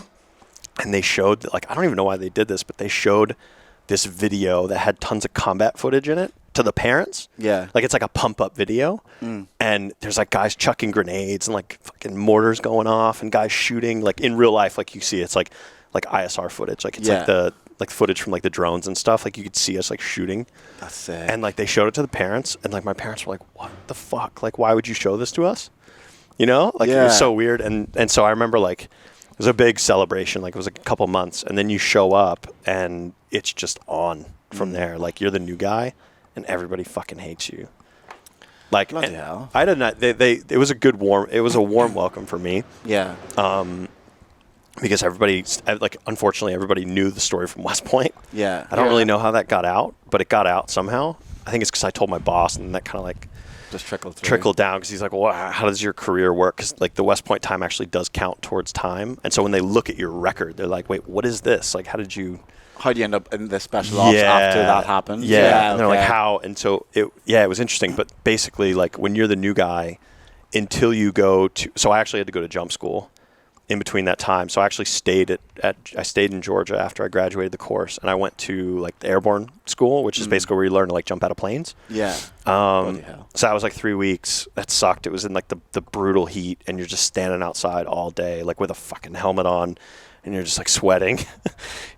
and they showed like I don't even know why they did this, but they showed this video that had tons of combat footage in it to the parents. Yeah. Like it's like a pump up video. And there's like guys chucking grenades and like fucking mortars going off and guys shooting like in real life. Like you see, it's like ISR footage. Like it's like the footage from like the drones and stuff. Like you could see us like shooting. That's sick. And like they showed it to the parents and like my parents were like, what the fuck? Like, why would you show this to us? You know, like it was so weird. And so I remember like it was a big celebration. Like it was like a couple months and then you show up and it's just on from there. Like you're the new guy and everybody fucking hates you. Like Bloody hell. I did not. It was a warm welcome for me. Yeah. Because unfortunately everybody knew the story from West Point. Yeah. I don't really know how that got out, but it got out somehow. I think it's because I told my boss, and that kind of like Just trickled down because he's like, well, how does your career work? Because like the West Point time actually does count towards time, and so when they look at your record, they're like, wait, what is this? Like, how did you? How do you end up in the special ops after that happened? Yeah, and they're like, okay. how? And so it was interesting. But basically, like when you're the new guy, until you go to, so I actually had to go to jump school, in between that time. So I actually stayed I stayed in Georgia after I graduated the course, and I went to like the airborne school, which is basically where you learn to like jump out of planes. Yeah. So that was like 3 weeks. That sucked. It was in like the brutal heat, and you're just standing outside all day, like with a fucking helmet on, and you're just like sweating.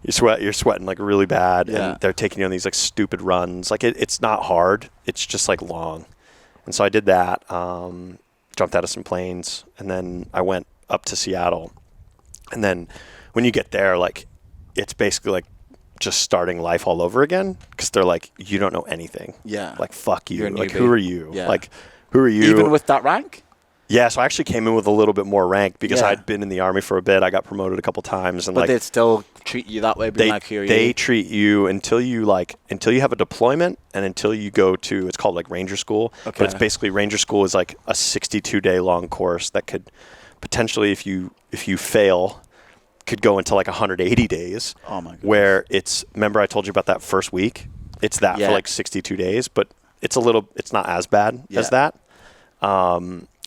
You're sweating like really bad, and they're taking you on these like stupid runs. Like it's not hard. It's just like long. And so I did that. Jumped out of some planes, and then I went up to Seattle. And then when you get there, like it's basically like just starting life all over again, because they're like, you don't know anything. Yeah. Like, fuck you. You're a Like, newbie. who are you? Yeah. Like, who are you? Even with that rank? Yeah, so I actually came in with a little bit more rank because Yeah. I'd been in the Army for a bit. I got promoted a couple times, and But like they'd still treat you that way, being like, here they you. treat you until you have a deployment, and until you go to, it's called like Ranger School. Okay. But it's basically, Ranger School is like a 62-day long course that could potentially, if you fail, could go into like 180 days. Oh my god. Where it's, remember I told you about that first week? It's that Yeah. for like 62 days, but it's not as bad Yeah. as that.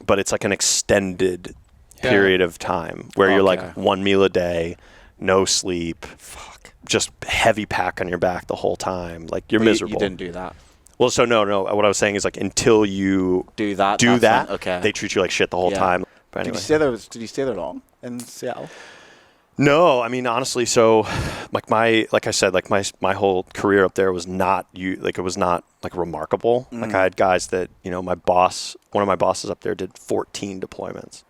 But it's like an extended period of time where you're like Okay. one meal a day, no sleep, just heavy pack on your back the whole time. Like you're But miserable. You didn't do that. Well, so no. What I was saying is like until you Do that. do that's that, fine. Okay. they treat you like shit the whole Yeah. time. But anyway. Did you stay there long in Seattle? No, I mean honestly, so like I said, like my whole career up there was not it was not like remarkable. Like I had guys that, one of my bosses up there did 14 deployments,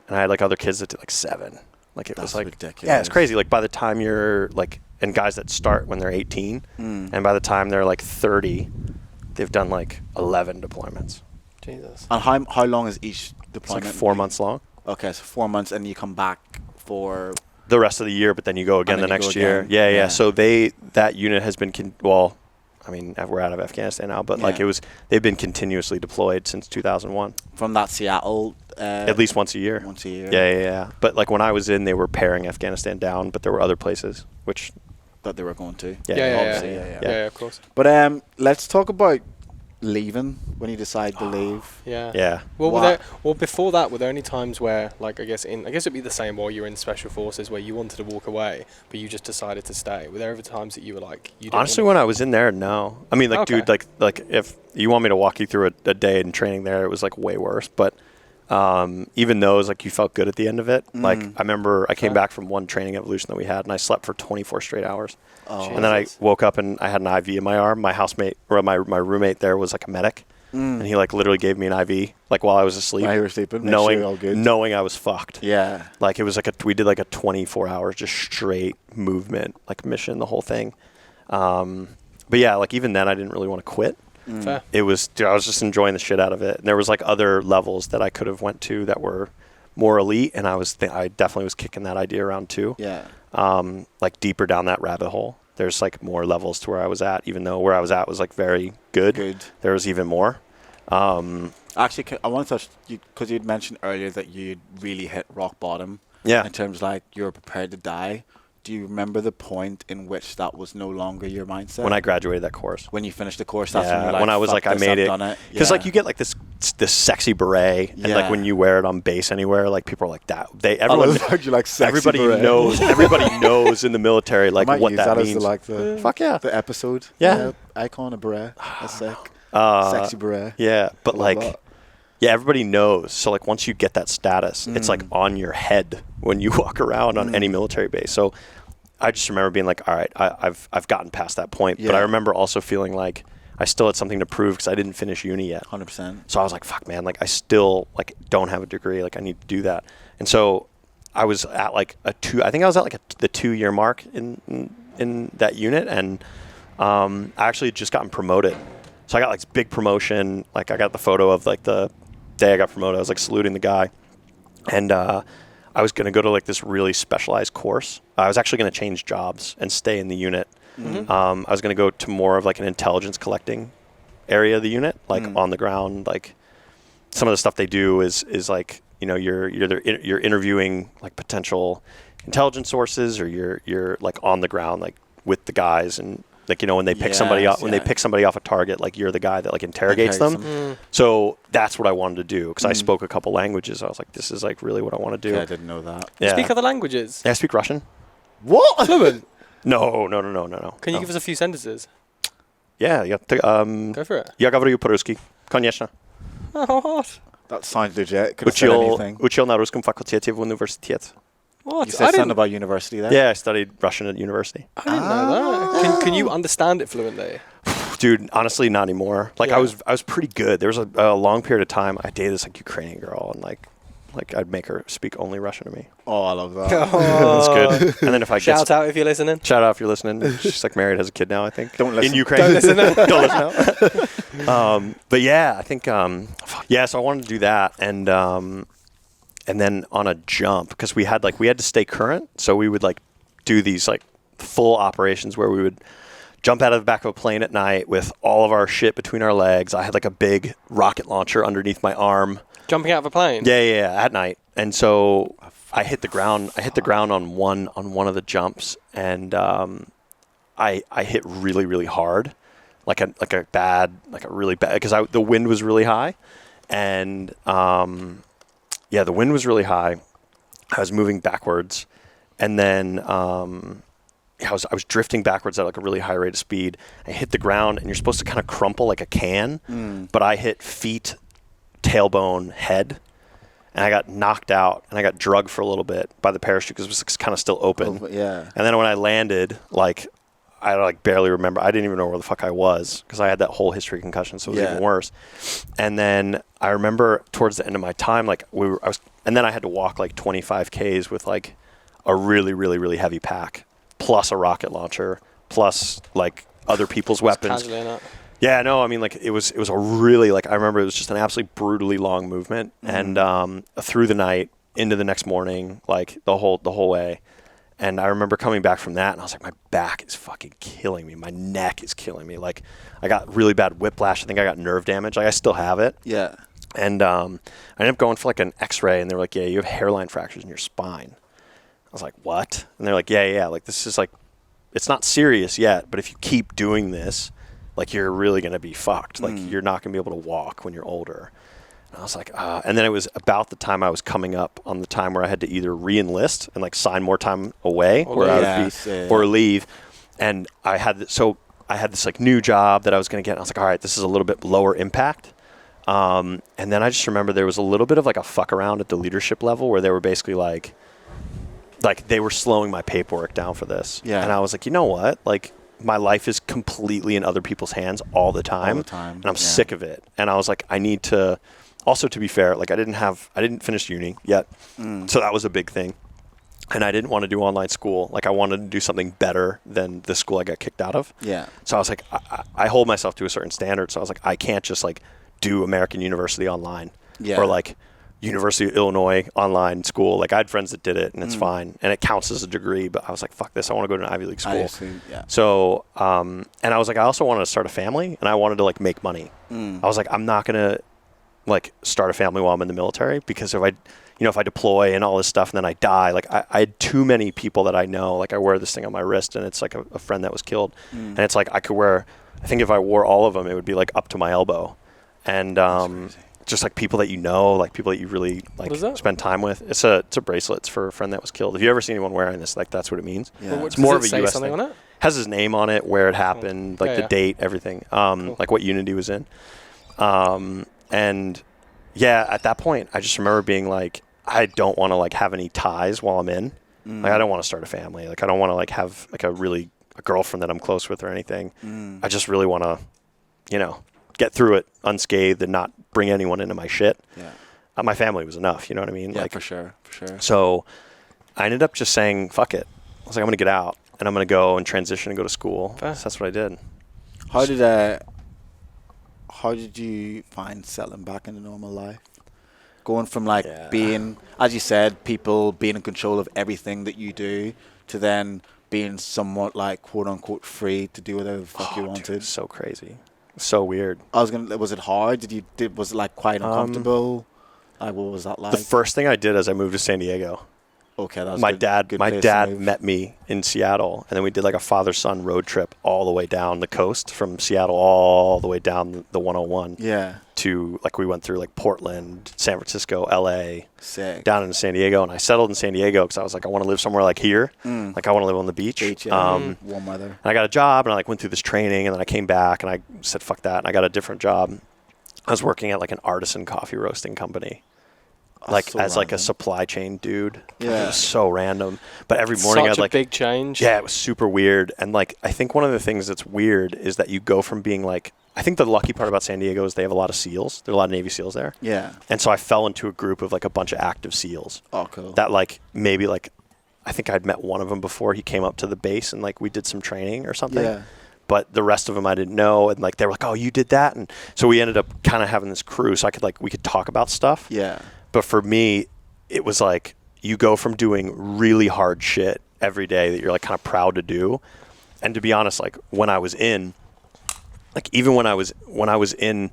and I had like other kids that did like 7. Like it That's was like ridiculous. Yeah, it's crazy. Like by the time you're like, and guys that start when they're 18, and by the time they're like 30, they've done like 11 deployments. Jesus. And how long is each It's deployment? like 4 months long. Okay, so 4 months, and you come back for. The rest of the year, but then you go again And the then you next go year. again. Yeah. Yeah. So that unit has been I mean, we're out of Afghanistan now, but like Yeah. they've been continuously deployed since 2001, From that Seattle. at least once a year. Once a year. Yeah. But like when I was in, they were paring Afghanistan down, but there were other places which. That they were going to. Yeah, obviously, yeah, of course. But let's talk about leaving when you decide to leave. Yeah. Yeah. Well, before that, were there any times where, like, I guess it'd be the same while you were in Special Forces, where you wanted to walk away, but you just decided to stay? Were there ever times that you were like, you didn't Honestly, want when I was in there, no. I mean, like, Okay. dude, like if you want me to walk you through a day in training there, it was like way worse. But even those, like, you felt good at the end of it. Like, I remember I came Fair. back from one training evolution that we had, and I slept for 24 straight hours. Oh. And then I Jesus. woke up and I had an IV in my arm. My housemate, or my roommate there was like a medic, and he like literally gave me an IV like while I was asleep, While you were sleeping, make knowing sure you're all good. knowing I was fucked. Yeah. Like it was like we did like a 24 hours just straight movement, like mission, the whole thing. But yeah, like even then I didn't really want to quit. Fair. It was, dude, I was just enjoying the shit out of it. And there was like other levels that I could have went to that were more elite, and I definitely was kicking that idea around too. Yeah. Like deeper down that rabbit hole. There's like more levels to where I was at, even though where I was at was like very good. Good. There was even more. Actually, I want to touch you because you'd mentioned earlier that you'd really hit rock bottom. Yeah. In terms like you were prepared to die. Do you remember the point in which that was no longer your mindset? When I graduated that course. When you finished the course, that's Yeah, when you're like, when I was "Fuck like, I this, made I've it. done it." Because Yeah. like you get like this sexy beret, and Yeah. like when you wear it on base anywhere, like people are like that. Everyone, you like sexy everybody beret. knows. Everybody knows in the military like I might what use that that means. as the Fuck yeah. the episode. Yeah. Icon of beret. That's sick. Uh, Sexy beret. Yeah, but Love like, that. yeah, everybody knows. So like once you get that status, it's like on your head when you walk around on any military base. So I just remember being like, all right, I've gotten past that point. But Yeah. I remember also feeling like I still had something to prove because I didn't finish uni yet. 100%. So I was like, fuck, man, like I still like don't have a degree. Like I need to do that. And so I was at like I think I was at like the 2-year mark in that unit. And I actually had just gotten promoted. So I got like this big promotion. Like I got the photo of like the day I got promoted. I was like saluting the guy. And I was going to go to like this really specialized course. I was actually going to change jobs and stay in the unit. I was going to go to more of like an intelligence collecting area of the unit, like on the ground. Like some of the stuff they do is like, you know, you're interviewing like potential intelligence sources, or you're like on the ground, like with the guys and Like, you know, when they pick somebody up, when they pick somebody off a target, like you're the guy that like interrogates them. So that's what I wanted to do because I spoke a couple languages. I was like, this is like really what I want to do. Yeah, I didn't know that. You speak other languages? Yeah, I speak Russian. What? Fluent? No. Can you give us a few sentences? Yeah. Go for it. Я говорю по-русски. Конечно. Oh, what? That sounds legit. Could have said anything. Учил на русском факультете в университете. What? You said something about university there? Yeah, I studied Russian at university. I didn't know that. Can you understand it fluently? Dude, honestly, not anymore. Like Yeah. I was pretty good. There was a long period of time I dated this like Ukrainian girl, and like I'd make her speak only Russian to me. Oh, I love that. That's good. And then if I Shout out if you're listening. shout out if you're listening. She's like married, has a kid now, I think. Don't listen. In Ukraine. Don't listen. Don't listen now. But yeah, I think so I wanted to do that, and then on a jump because we had to stay current, so we would like do these like full operations where we would jump out of the back of a plane at night with all of our shit between our legs. I had like a big rocket launcher underneath my arm. Jumping out of a plane? Yeah, at night. And so I hit the ground on one of the jumps, and I hit really, really hard, like a really bad, because the wind was really high, and the wind was really high. I was moving backwards, and then I was drifting backwards at like a really high rate of speed. I hit the ground, and you're supposed to kind of crumple like a can, but I hit feet, tailbone, head, and I got knocked out, and I got drugged for a little bit by the parachute because it was kind of still open. Yeah. And then when I landed, like I like barely remember. I didn't even know where the fuck I was because I had that whole history of concussion, so it was even worse. And then I remember towards the end of my time, like and then I had to walk like 25 Ks with like a really, really, really heavy pack, plus a rocket launcher, plus like other people's weapons. Casually enough. Yeah, no, I mean, like it was a really, like I remember it was just an absolutely brutally long movement, and through the night into the next morning, like the whole way. And I remember coming back from that, and I was like, my back is fucking killing me. My neck is killing me. Like I got really bad whiplash. I think I got nerve damage. Like I still have it. Yeah. And I ended up going for like an X-ray, and they were like, yeah, you have hairline fractures in your spine. I was like, what? And they're like, yeah, like this is like, it's not serious yet, but if you keep doing this, like you're really going to be fucked. Like you're not going to be able to walk when you're older. And I was like, and then it was about the time I was coming up on the time where I had to either re-enlist and like sign more time away or leave. And I had this like new job that I was going to get. And I was like, all right, this is a little bit lower impact. And then I just remember there was a little bit of like a fuck around at the leadership level where they were basically like they were slowing my paperwork down for this. Yeah. And I was like, you know what? Like my life is completely in other people's hands all the time. And I'm sick of it. And I was like, I need to, also to be fair, like I didn't finish uni yet. So that was a big thing. And I didn't want to do online school. Like I wanted to do something better than the school I got kicked out of. Yeah. So I was like, I hold myself to a certain standard. So I was like, I can't just like do American University online or like University of Illinois online school. Like I had friends that did it and it's fine. And it counts as a degree, but I was like, fuck this. I want to go to an Ivy League school. So, and I was like, I also wanted to start a family and I wanted to like make money. I was like, I'm not going to like start a family while I'm in the military because if I deploy and all this stuff and then I die, like I had too many people that I know, like I wear this thing on my wrist and it's like a friend that was killed. And it's like I think if I wore all of them, it would be like up to my elbow. And, just like people that you know, like people that you really like spend time with. It's a bracelet. It's for a friend that was killed. If you ever see anyone wearing this, like that's what it means. Yeah. Well, It's more of a say US something thing. on it? Has his name on it, where it happened, like the date, everything. Like what unit he was in. And yeah, at that point, I just remember being like, I don't want to like have any ties while I'm in. Like I don't want to start a family. Like I don't want to like have like a girlfriend that I'm close with or anything. I just really want to, get through it unscathed and not bring anyone into my shit. Yeah. My family was enough, you know what I mean? Yeah, like for sure. So I ended up just saying, fuck it. I was like, I'm going to get out and I'm going to go and transition and go to school. So that's what I did. How did you find settling back into normal life? Going from like being, as you said, people being in control of everything that you do to then being somewhat like quote unquote free to do whatever the fuck you wanted. Dude, so crazy. So weird. Was it hard? Was it like quite uncomfortable? Like what was that like? The first thing I did is I moved to San Diego. Okay, that's my good, dad good my place to dad move. met me in Seattle, and then we did like a father-son road trip all the way down the coast from Seattle all the way down the 101 Yeah, to like we went through like Portland, San Francisco, LA, sick. down into San Diego, and I settled in San Diego because I was like, I want to live somewhere like here, like I want to live on the beach. Beach, yeah. And Warm weather. I got a job, and I like went through this training, and then I came back, and I said, fuck that, and I got a different job. I was working at like an artisan coffee roasting company. Like so as like a random. supply chain dude. Yeah. It was so random. But every morning Such I'd a like big change. yeah, it was super weird. And like I think one of the things that's weird is that you go from being like I think the lucky part about San Diego is they have a lot of SEALs. There are a lot of Navy SEALs there. Yeah. And so I fell into a group of like a bunch of active SEALs. Oh, cool. That like maybe like I think I'd met one of them before he came up to the base and like we did some training or something. Yeah. But the rest of them I didn't know, and like they were like, "Oh, you did that," and so we ended up kind of having this crew, so we could talk about stuff. Yeah. But for me, it was like you go from doing really hard shit every day that you're like kind of proud to do, and to be honest, like when I was in, like even when I was in,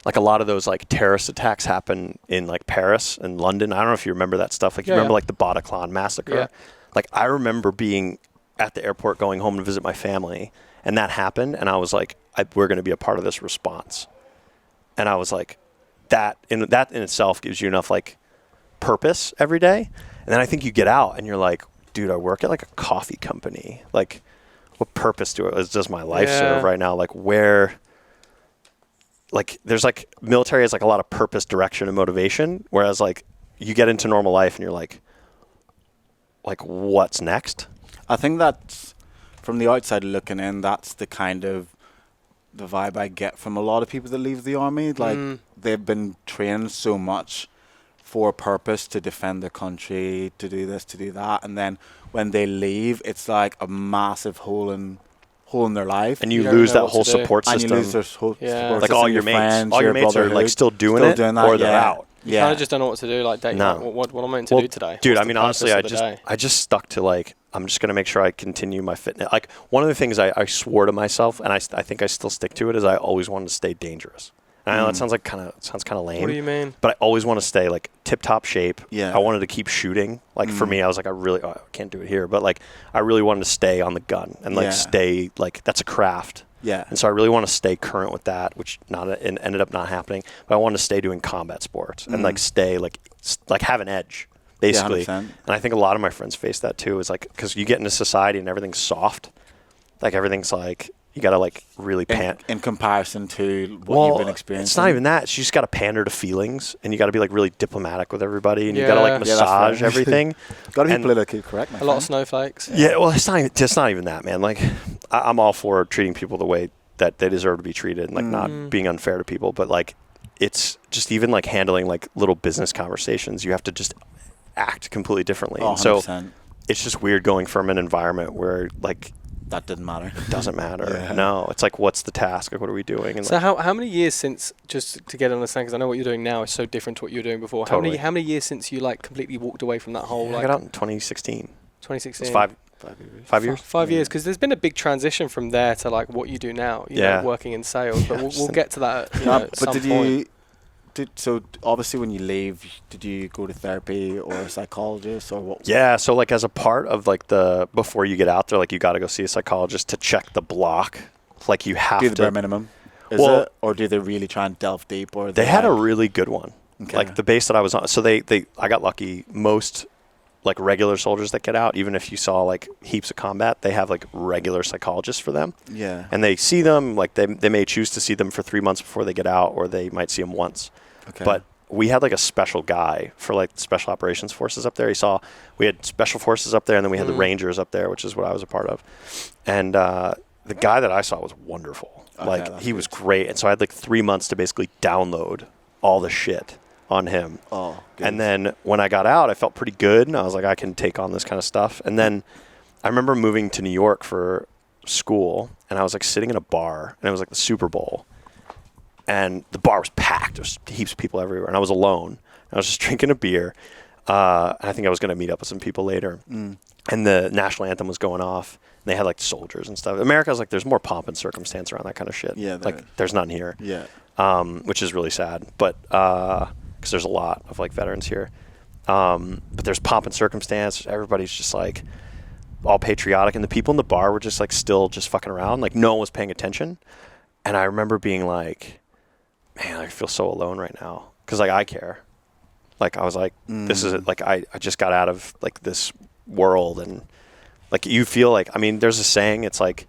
like a lot of those like terrorist attacks happen in like Paris and London. I don't know if you remember that stuff. Like you remember like the Bataclan massacre. Yeah. Like I remember being at the airport going home to visit my family. And that happened, and I was like, we're going to be a part of this response. And I was like, that in itself gives you enough like purpose every day. And then I think you get out, and you're like, dude, I work at like a coffee company. Like, what purpose does my life serve right now? Like, where? Like, there's like military has like a lot of purpose, direction, and motivation. Whereas like you get into normal life, and you're like, what's next? I think that's from the outside looking in, that's the kind of the vibe I get from a lot of people that leave the army. Like they've been trained so much for a purpose to defend their country, to do this, to do that, and then when they leave, it's like a massive hole in their life. And you don't lose know that what whole to do. support And system. you lose their whole Yeah. support Like system, all your mates, friends, all your mates are like brotherhood, still doing it, doing that, or they're yeah. out. You kind of just don't know what to do. Like, No. what am I meant to do today? Dude, What's I the mean, purpose honestly, of the day? I just stuck to like, I'm just going to make sure I continue my fitness. Like one of the things I swore to myself, and I think I still stick to it, is I always wanted to stay dangerous. And I know that sounds kind of lame. What do you mean? But I always want to stay like tip top shape. Yeah. I wanted to keep shooting. Like for me, I was like, I can't do it here. But like, I really wanted to stay on the gun and like Yeah. stay like, that's a craft. Yeah. And so I really want to stay current with that, which ended up not happening. But I wanted to stay doing combat sports and like stay like have an edge, basically. 100%. And I think a lot of my friends face that too. Is like because you get into society and everything's soft, like everything's like you gotta like really in comparison to what you've been experiencing. It's not even that. You just gotta pander to feelings, and you gotta be like really diplomatic with everybody, and you gotta like Yeah, that's massage fair. everything. Got to be and- politically correct, my A lot of friend. snowflakes. Yeah, well, it's not even that, man. Like, I'm all for treating people the way that they deserve to be treated, and like not being unfair to people. But like, it's just even like handling like little business conversations. You have to just act completely differently. Oh, And so 100%. it's just weird going from an environment where like That didn't matter. it doesn't matter. Yeah. No, it's like, what's the task? Like, what are we doing? And So like, how many years since, just to get on understand, because I know what you're doing now is so different to what you were doing before. Totally. How many years since you like completely walked away from that whole I like got out in 2016. 2016? It's 5 years. 5 years, because there's been a big transition from there to like what you do now. You know, working in sales. But we'll get to that. You know, at But some did point. so obviously when you leave, did you go to therapy or a psychologist or what? Yeah, so like as a part of like before you get out there, like you got to go see a psychologist to check the block. Like you have Do the to. bare minimum. Is Well- it? Or do they really try and delve deep? Or They had a really good one. Okay. Like the base that I was on. So I got lucky. Most like regular soldiers that get out, even if you saw like heaps of combat, they have like regular psychologists for them. Yeah. And they see them, like they may choose to see them for 3 months before they get out, or they might see them once. Okay. But we had like a special guy for like special operations forces up there. We had special forces up there, and then we had the Rangers up there, which is what I was a part of. And the guy that I saw was wonderful. Okay, Like that's he was good. great. And so I had like 3 months to basically download all the shit on him. Oh. Good. And then when I got out, I felt pretty good, and I was like, I can take on this kind of stuff. And then I remember moving to New York for school, and I was like sitting in a bar, and it was like the Super Bowl, and the bar was packed. There's heaps of people everywhere, and I was alone. I was just drinking a beer, and I think I was going to meet up with some people later. And the national anthem was going off, and they had like soldiers and stuff. America's like, there's more pomp and circumstance around that kind of shit. Yeah, like there is. there's none here. Yeah. Which is really sad. But because there's a lot of like veterans here, But there's pomp and circumstance. Everybody's just like all patriotic, and the people in the bar were just like still just fucking around. Like no one was paying attention. And I remember being like, man, I feel so alone right now. Cause like I care. Like I was like, this is it. Like I just got out of like this world, and like you feel like, I mean, there's a saying, it's like,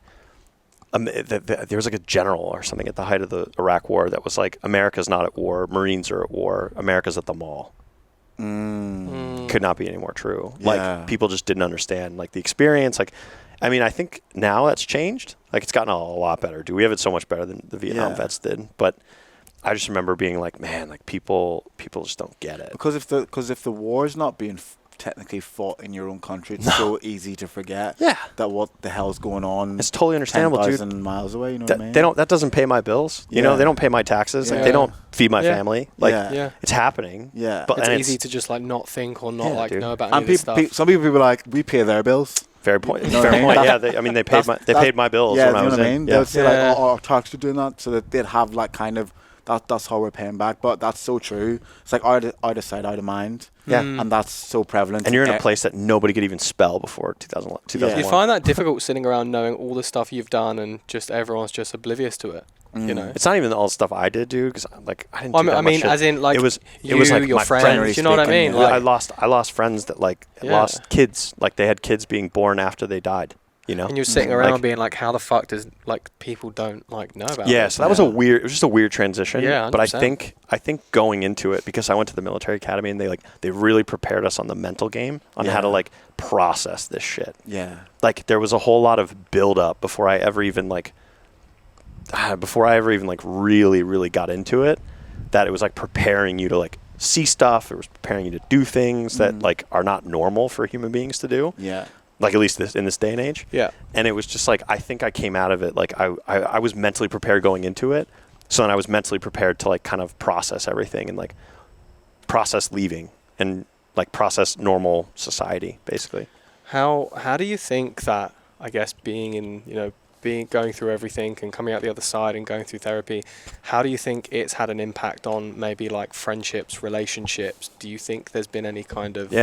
there was like a general or something at the height of the Iraq war that was like, America's not at war, Marines are at war, America's at the mall. Could not be any more true. Yeah. Like people just didn't understand like the experience. Like, I mean, I think now that's changed. Like it's gotten a lot better. Dude, we have it so much better than the Vietnam vets did. But I just remember being like, man, like people just don't get it. Because if the war is not being technically fought in your own country, it's so easy to forget that what the hell's going on. It's totally understandable, 10,000 dude. miles away, you know what I mean? That doesn't pay my bills. You know, they don't pay my taxes. Like they don't feed my family. Like it's happening. Yeah. But it's easy to just like not think or not like know about any And of this stuff. some people are like, we pay their bills. Fair point. You know Fair what I mean? point. Yeah, they paid my bills Yeah, when I you was know what I in. mean? Yeah. They would say like, oh, our tax are doing that, so that they'd have like kind of that's how we're paying back. But that's so true. It's like out of sight, out of mind. Yeah. And that's so prevalent. And you're in a place that nobody could even spell before 2001. Do you find that difficult sitting around knowing all the stuff you've done and just everyone's just oblivious to it? You know, it's not even all the stuff I did, dude. Because like I didn't. I mean, as in like it was like your my friends. You know what I mean? Yeah. Like, I lost friends that like lost kids. Like they had kids being born after they died. You know, and you're sitting around being like, how the fuck does like people don't like know about? Yeah, this? so that was it was just a weird transition. Yeah, 100%. But I think going into it, because I went to the military academy and they really prepared us on the mental game on how to like process this shit. Yeah. Like there was a whole lot of build up before I ever even really, really got into it, that it was like preparing you to like see stuff. It was preparing you to do things that like are not normal for human beings to do. Yeah. Like at least in this day and age. Yeah. And it was just like, I think I came out of it, like I was mentally prepared going into it. So then I was mentally prepared to like kind of process everything and like process leaving and like process normal society, basically. How do you think that, I guess, being in, you know, going through everything and coming out the other side and going through therapy, how do you think it's had an impact on maybe like friendships, relationships? Do you think there's been any kind of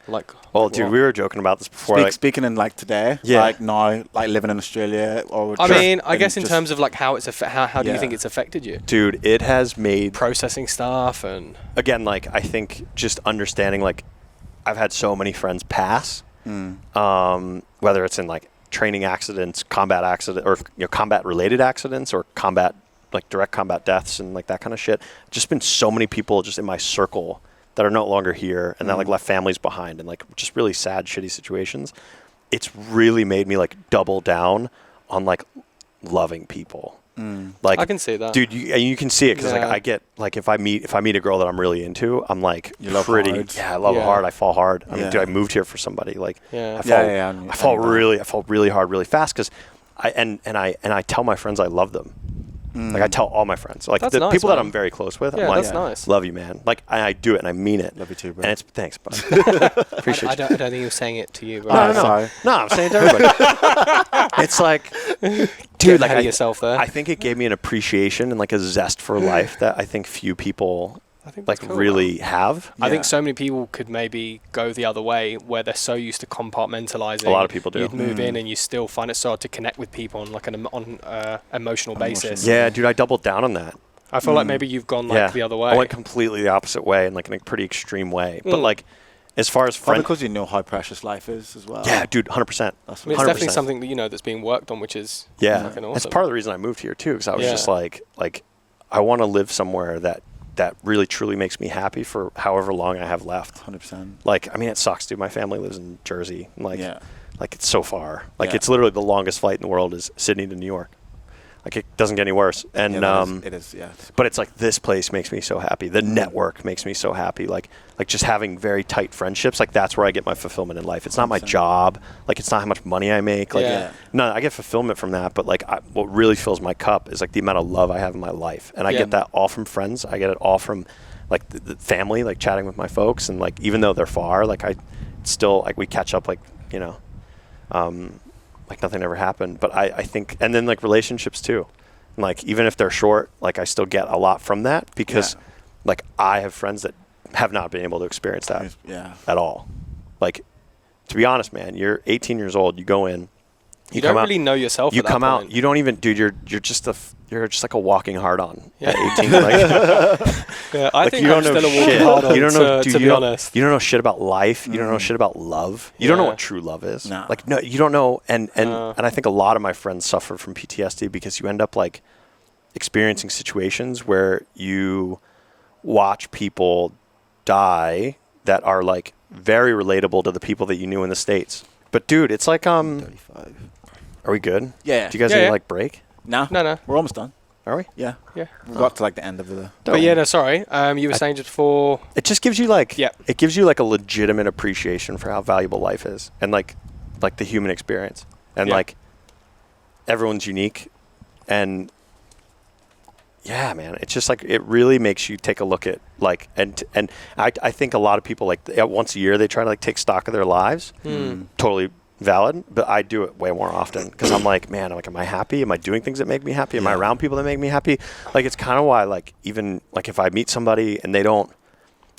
like? Well, dude, we were joking about this before. Speaking in like today, like now, like living in Australia, or I mean, I guess in terms of like how it's how do you think it's affected you? Dude, it has made processing stuff, and again, like I think just understanding, like I've had so many friends pass, whether it's in like training accidents, combat accident, or combat related accidents, or combat like direct combat deaths and like that kind of shit. Just been so many people just in my circle that are no longer here and that like left families behind and like just really sad, shitty situations. It's really made me like double down on like loving people. Like I can see that, dude. You can see it because like I get like if I meet a girl that I'm really into, I'm like I love hard. I fall hard. I mean, dude, I moved here for somebody. Like I fall really hard, really fast because I tell my friends I love them. Like I tell all my friends, like the people that I'm very close with, I'm like, that's nice. Love you, man. Like I do it and I mean it. Love you too, bro. And it's thanks, bud. Appreciate I don't think he was saying it to you. But No, I'm saying it to everybody. It's like, dude, like yourself there. I think it gave me an appreciation and like a zest for life that I think few people like cool, really have. I think so many people could maybe go the other way where they're so used to compartmentalizing. A lot of people do. You'd move in and you still find it so hard to connect with people on like an emotional basis. Yeah, dude, I doubled down on that. I feel like maybe you've gone like the other way. I went completely the opposite way and like in a pretty extreme way. But like as far as friends, because you know how precious life is as well. Yeah, dude, 100%. It's definitely something that that's being worked on, which is fucking awesome. It's part of the reason I moved here too, because I was just like I want to live somewhere that really truly makes me happy for however long I have left. 100%. Like, I mean, it sucks, dude. My family lives in Jersey. Like it's so far. Like, it's literally the longest flight in the world is Sydney to New York. Like, it doesn't get any worse. And it is. But it's like this place makes me so happy. The network makes me so happy. Like just having very tight friendships. Like that's where I get my fulfillment in life. It's not my job. Like it's not how much money I make. Like no, I get fulfillment from that. But like what really fills my cup is like the amount of love I have in my life, and I get that all from friends. I get it all from like the family, like chatting with my folks, and like even though they're far, like I still like we catch up, like like nothing ever happened. But I think, and then like relationships too. Like even if they're short, like I still get a lot from that because like I have friends that have not been able to experience that Yeah. at all. Like, to be honest, man, you're 18 years old. You go in. You don't really know yourself. You at that come out. point. You don't even, dude. You're just like a walking hard on. Yeah. At 18. Like, Yeah, I like, think you I'm don't know still a walking shit. hard on, You don't know, dude, to you be don't- honest. You don't know shit about life. You don't know shit about love. You don't know Yeah. what true love is. No. Like, no, you don't know. And No. I think a lot of my friends suffer from PTSD because you end up like experiencing situations where you watch people die that are like very relatable to the people that you knew in the States. But dude, it's like 35. are we good? Yeah. Do you guys Yeah, need yeah. like break? No. No. We're almost done. Are we? Yeah. Yeah. We got to like the end of the. But yeah, no, sorry. You were saying just before. It just gives you like Yeah. it gives you like a legitimate appreciation for how valuable life is and like the human experience. And Yeah. like everyone's unique and yeah, man, it's just like it really makes you take a look at like and I think a lot of people like once a year they try to like take stock of their lives. Totally valid, but I do it way more often because I'm like, man, like, am I happy? Am I doing things that make me happy? Am I around people that make me happy? Like, it's kind of why, like, even like if I meet somebody and they don't,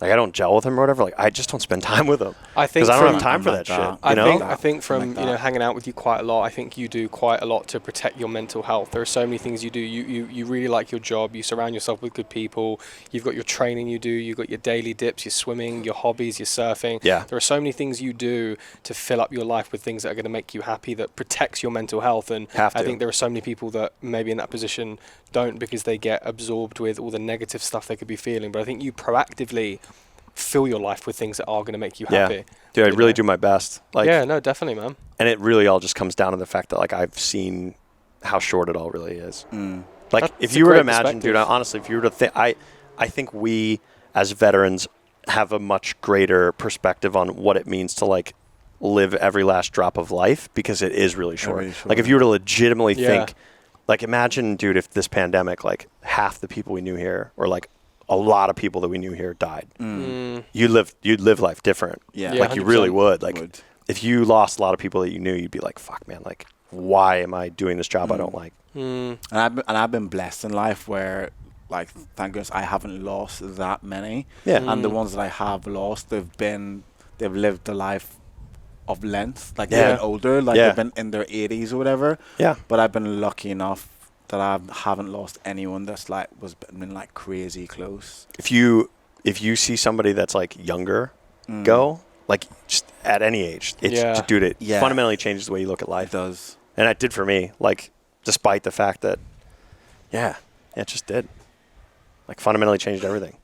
like, I don't gel with them or whatever, like, I just don't spend time with them. I think because I don't from- have time for I'm that like shit. that. You know? I think from Like you know that. hanging out with you quite a lot, I think you do quite a lot to protect your mental health. There are so many things you do. You really like your job. You surround yourself with good people. You've got your training you do. You've got your daily dips, your swimming, your hobbies, your surfing. Yeah. There are so many things you do to fill up your life with things that are going to make you happy, that protects your mental health. And Have I to. think there are so many people that maybe in that position don't, because they get absorbed with all the negative stuff they could be feeling. But I think you proactively fill your life with things that are going to make you happy. Yeah. Dude, I you really know? do my best. Like, Yeah, no, definitely, man. and it really all just comes down to the fact that, like, I've seen how short it all really is. Like, That's if a you were to great imagine, perspective. dude, honestly, if you were to think, I think we as veterans have a much greater perspective on what it means to, like, live every last drop of life because it is really short. really short. Like, if you were to legitimately Yeah. think, like, imagine, dude, if this pandemic, like, half the people we knew here, or like a lot of people that we knew here died, you'd live life different. Yeah. Yeah, Like, you really 100%. would. Like, Would. if you lost a lot of people that you knew, you'd be like, fuck, man, like, why am I doing this job I don't like? And I've been blessed in life where, like, thank goodness I haven't lost that many. Yeah. And the ones that I have lost, they've lived a life of length. Like, Yeah. they've been older. Like, Yeah. they've been in their 80s or whatever. Yeah. But I've been lucky enough that I haven't lost anyone that's like been like crazy close. If you see somebody that's like younger go, like, just at any age, it's Yeah. dude, it Yeah. fundamentally changes the way you look at It life. does. And it did for me, like, despite the fact that, yeah, it just did. Like, fundamentally changed everything.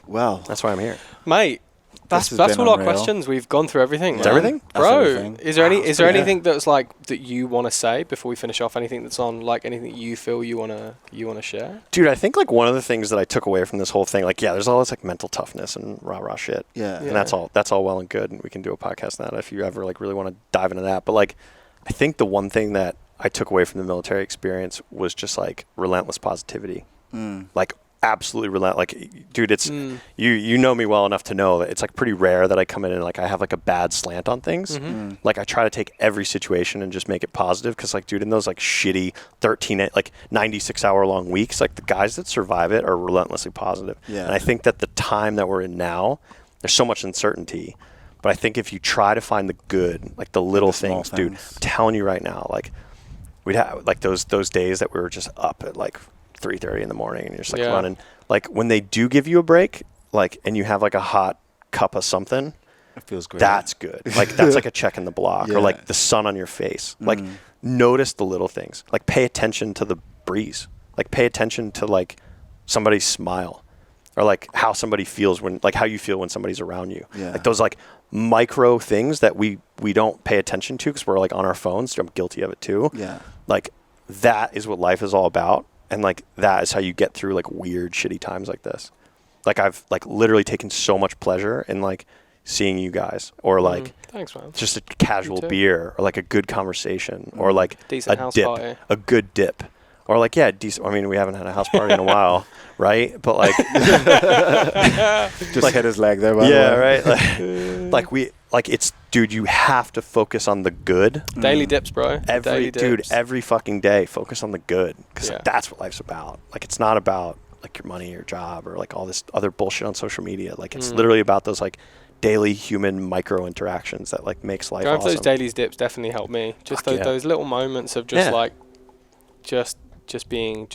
Well, That's why I'm here. Mate, that's has that's been all our unreal. questions. We've gone through everything. That's man. everything? That's Bro. everything. Is there Wow, anything that's like that you want to say before we finish off? Anything that's on, like, anything you feel you wanna share? Dude, I think, like, one of the things that I took away from this whole thing, like, yeah, there's all this, like, mental toughness and rah-rah shit. Yeah. And that's all well and good, and we can do a podcast on that if you ever, like, really want to dive into that. But, like, I think the one thing that I took away from the military experience was just, like, relentless positivity. Like, absolutely relentless. Like, dude, it's you know me well enough to know that it's, like, pretty rare that I come in and, like, I have, like, a bad slant on things. Like, I try to take every situation and just make it positive because, like, dude, in those, like, shitty 96-hour long weeks, like, the guys that survive it are relentlessly positive. Yeah. And I think that the time that we're in now, there's so much uncertainty. But I think if you try to find the good, like, the little the small things, dude, things. I'm telling you right now, like, we'd have, like, those days that we were just up at, like, 3:30 in the morning and you're just, like, Yeah. running. Like, when they do give you a break, like, and you have, like, a hot cup of something, It feels great. that's good. Like, that's like a check in the block. Yeah. Or, like, the sun on your face. Like, notice the little things. Like, pay attention to the breeze. Like, pay attention to, like, somebody's smile. Or, like, how somebody feels when, like, how you feel when somebody's around you. Yeah. Like, those, like, micro things that we don't pay attention to because we're, like, on our phones. I'm guilty of it too. Yeah. Like, that is what life is all about. And, like, that is how you get through, like, weird, shitty times like this. Like, I've, like, literally taken so much pleasure in, like, seeing you guys. Or, like, Thanks, man. just a casual too. beer. Or, like, a good conversation. Or, like, Decent a house dip. party. A good dip. Or, like, yeah, decent. I mean, we haven't had a house party in a while, right? But, like, Just hit his leg there. By yeah, the way. right? Like, it's, dude, you have to focus on the good. Daily dips, bro. Daily Dude, dips. every fucking day, focus on the good. Because Yeah. that's what life's about. Like, it's not about like your money, your job, or like all this other bullshit on social media. Like it's literally about those like daily human micro interactions that like makes life Going awesome. for those dailies dips definitely helped me. Just Fuck yeah. those little moments of just Yeah. like, just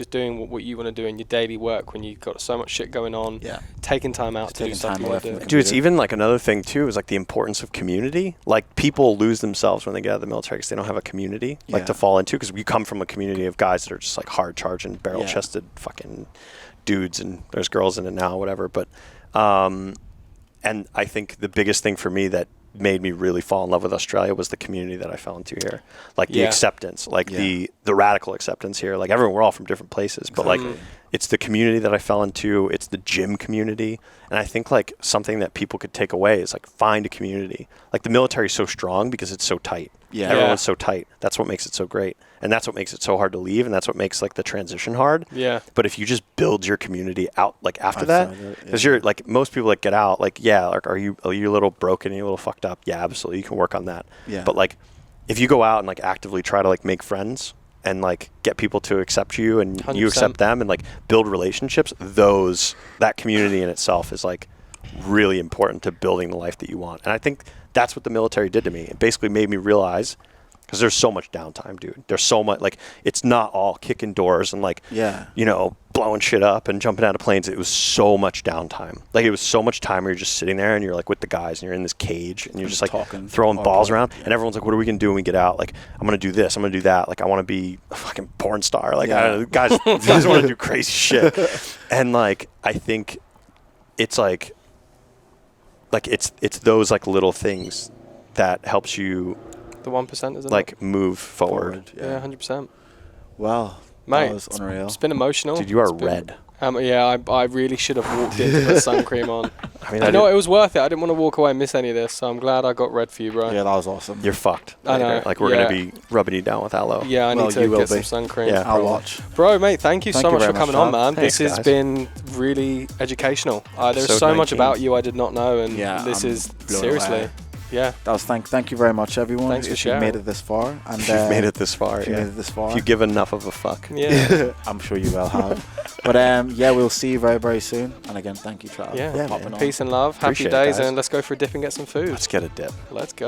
doing what you want to do in your daily work when you've got so much shit going on. Yeah. Taking time out Just to do taking stuff time you away want from to the do. Dude, it's computer. even like another thing too is like the importance of community. Like people lose themselves when they get out of the military because they don't have a community like Yeah. to fall into. Because we come from a community of guys that are just like hard charging, barrel chested fucking dudes, and there's girls in it now, whatever. But and I think the biggest thing for me that made me really fall in love with Australia was the community that I fell into here. Like the Yeah. acceptance, like Yeah. the radical acceptance here. Like everyone, we're all from different places, but like it's the community that I fell into. It's the gym community. And I think like something that people could take away is like find a community. Like the military is so strong because it's so tight. Yeah. Everyone's so tight. That's what makes it so great. And that's what makes it so hard to leave. And that's what makes like the transition hard. Yeah. But if you just build your community out like after Outside that, of it, because yeah. you're like most people that get out, like, yeah, like, are you a little broken? Are you a little fucked up? Yeah, absolutely. You can work on that. Yeah. But like, if you go out and like actively try to like make friends and like get people to accept you and you 100%. accept them and like build relationships, that community in itself is like really important to building the life that you want. And I think that's what the military did to me. It basically made me realize, because there's so much downtime, dude. There's so much, like, it's not all kicking doors and like, Yeah. you know, blowing shit up and jumping out of planes. It was so much downtime. Like, it was so much time where you're just sitting there and you're like with the guys and you're in this cage and you're just like Talking, throwing or balls talking, around. yeah. And everyone's like, what are we going to do when we get out? Like, I'm going to do this. I'm going to do that. Like, I want to be a fucking porn star. Like, I don't know, guys want to do crazy shit. And like, I think it's like it's those like little things that helps you The 1%, isn't like it? move forward. Yeah, 100%. Wow. Mate, That was unreal. It's been emotional. Dude, you are It's been- red. Yeah, I really should have walked in to put sun cream on. I mean, You know what? It was worth it. I didn't want to walk away and miss any of this, so I'm glad I got red for you, bro. Yeah, that was awesome. you're fucked. I know, later. Like, we're yeah. going to be rubbing you down with aloe. Yeah, I Well, need to you will get some be. sun cream. Yeah. I'll watch. Bro, mate, thank you Thank so you much very for much, coming on, Trav. man. Thanks, This has guys. been really educational. There's Episode so much 19. about you I did not know, and Yeah, this I'm is blown seriously, away. yeah. That was thank you very much, everyone. Thanks for if you sharing. made it this far. And If you've made it this far, if you yeah. made it this far. If you give enough of a fuck. Yeah. I'm sure you will have. But yeah, we'll see you very, very soon. And again, thank you, Trav. Yeah. for Yeah, popping man. on. Peace and love. Happy Appreciate it, days, guys. and let's go for a dip and get some food. Let's get a dip. Let's go.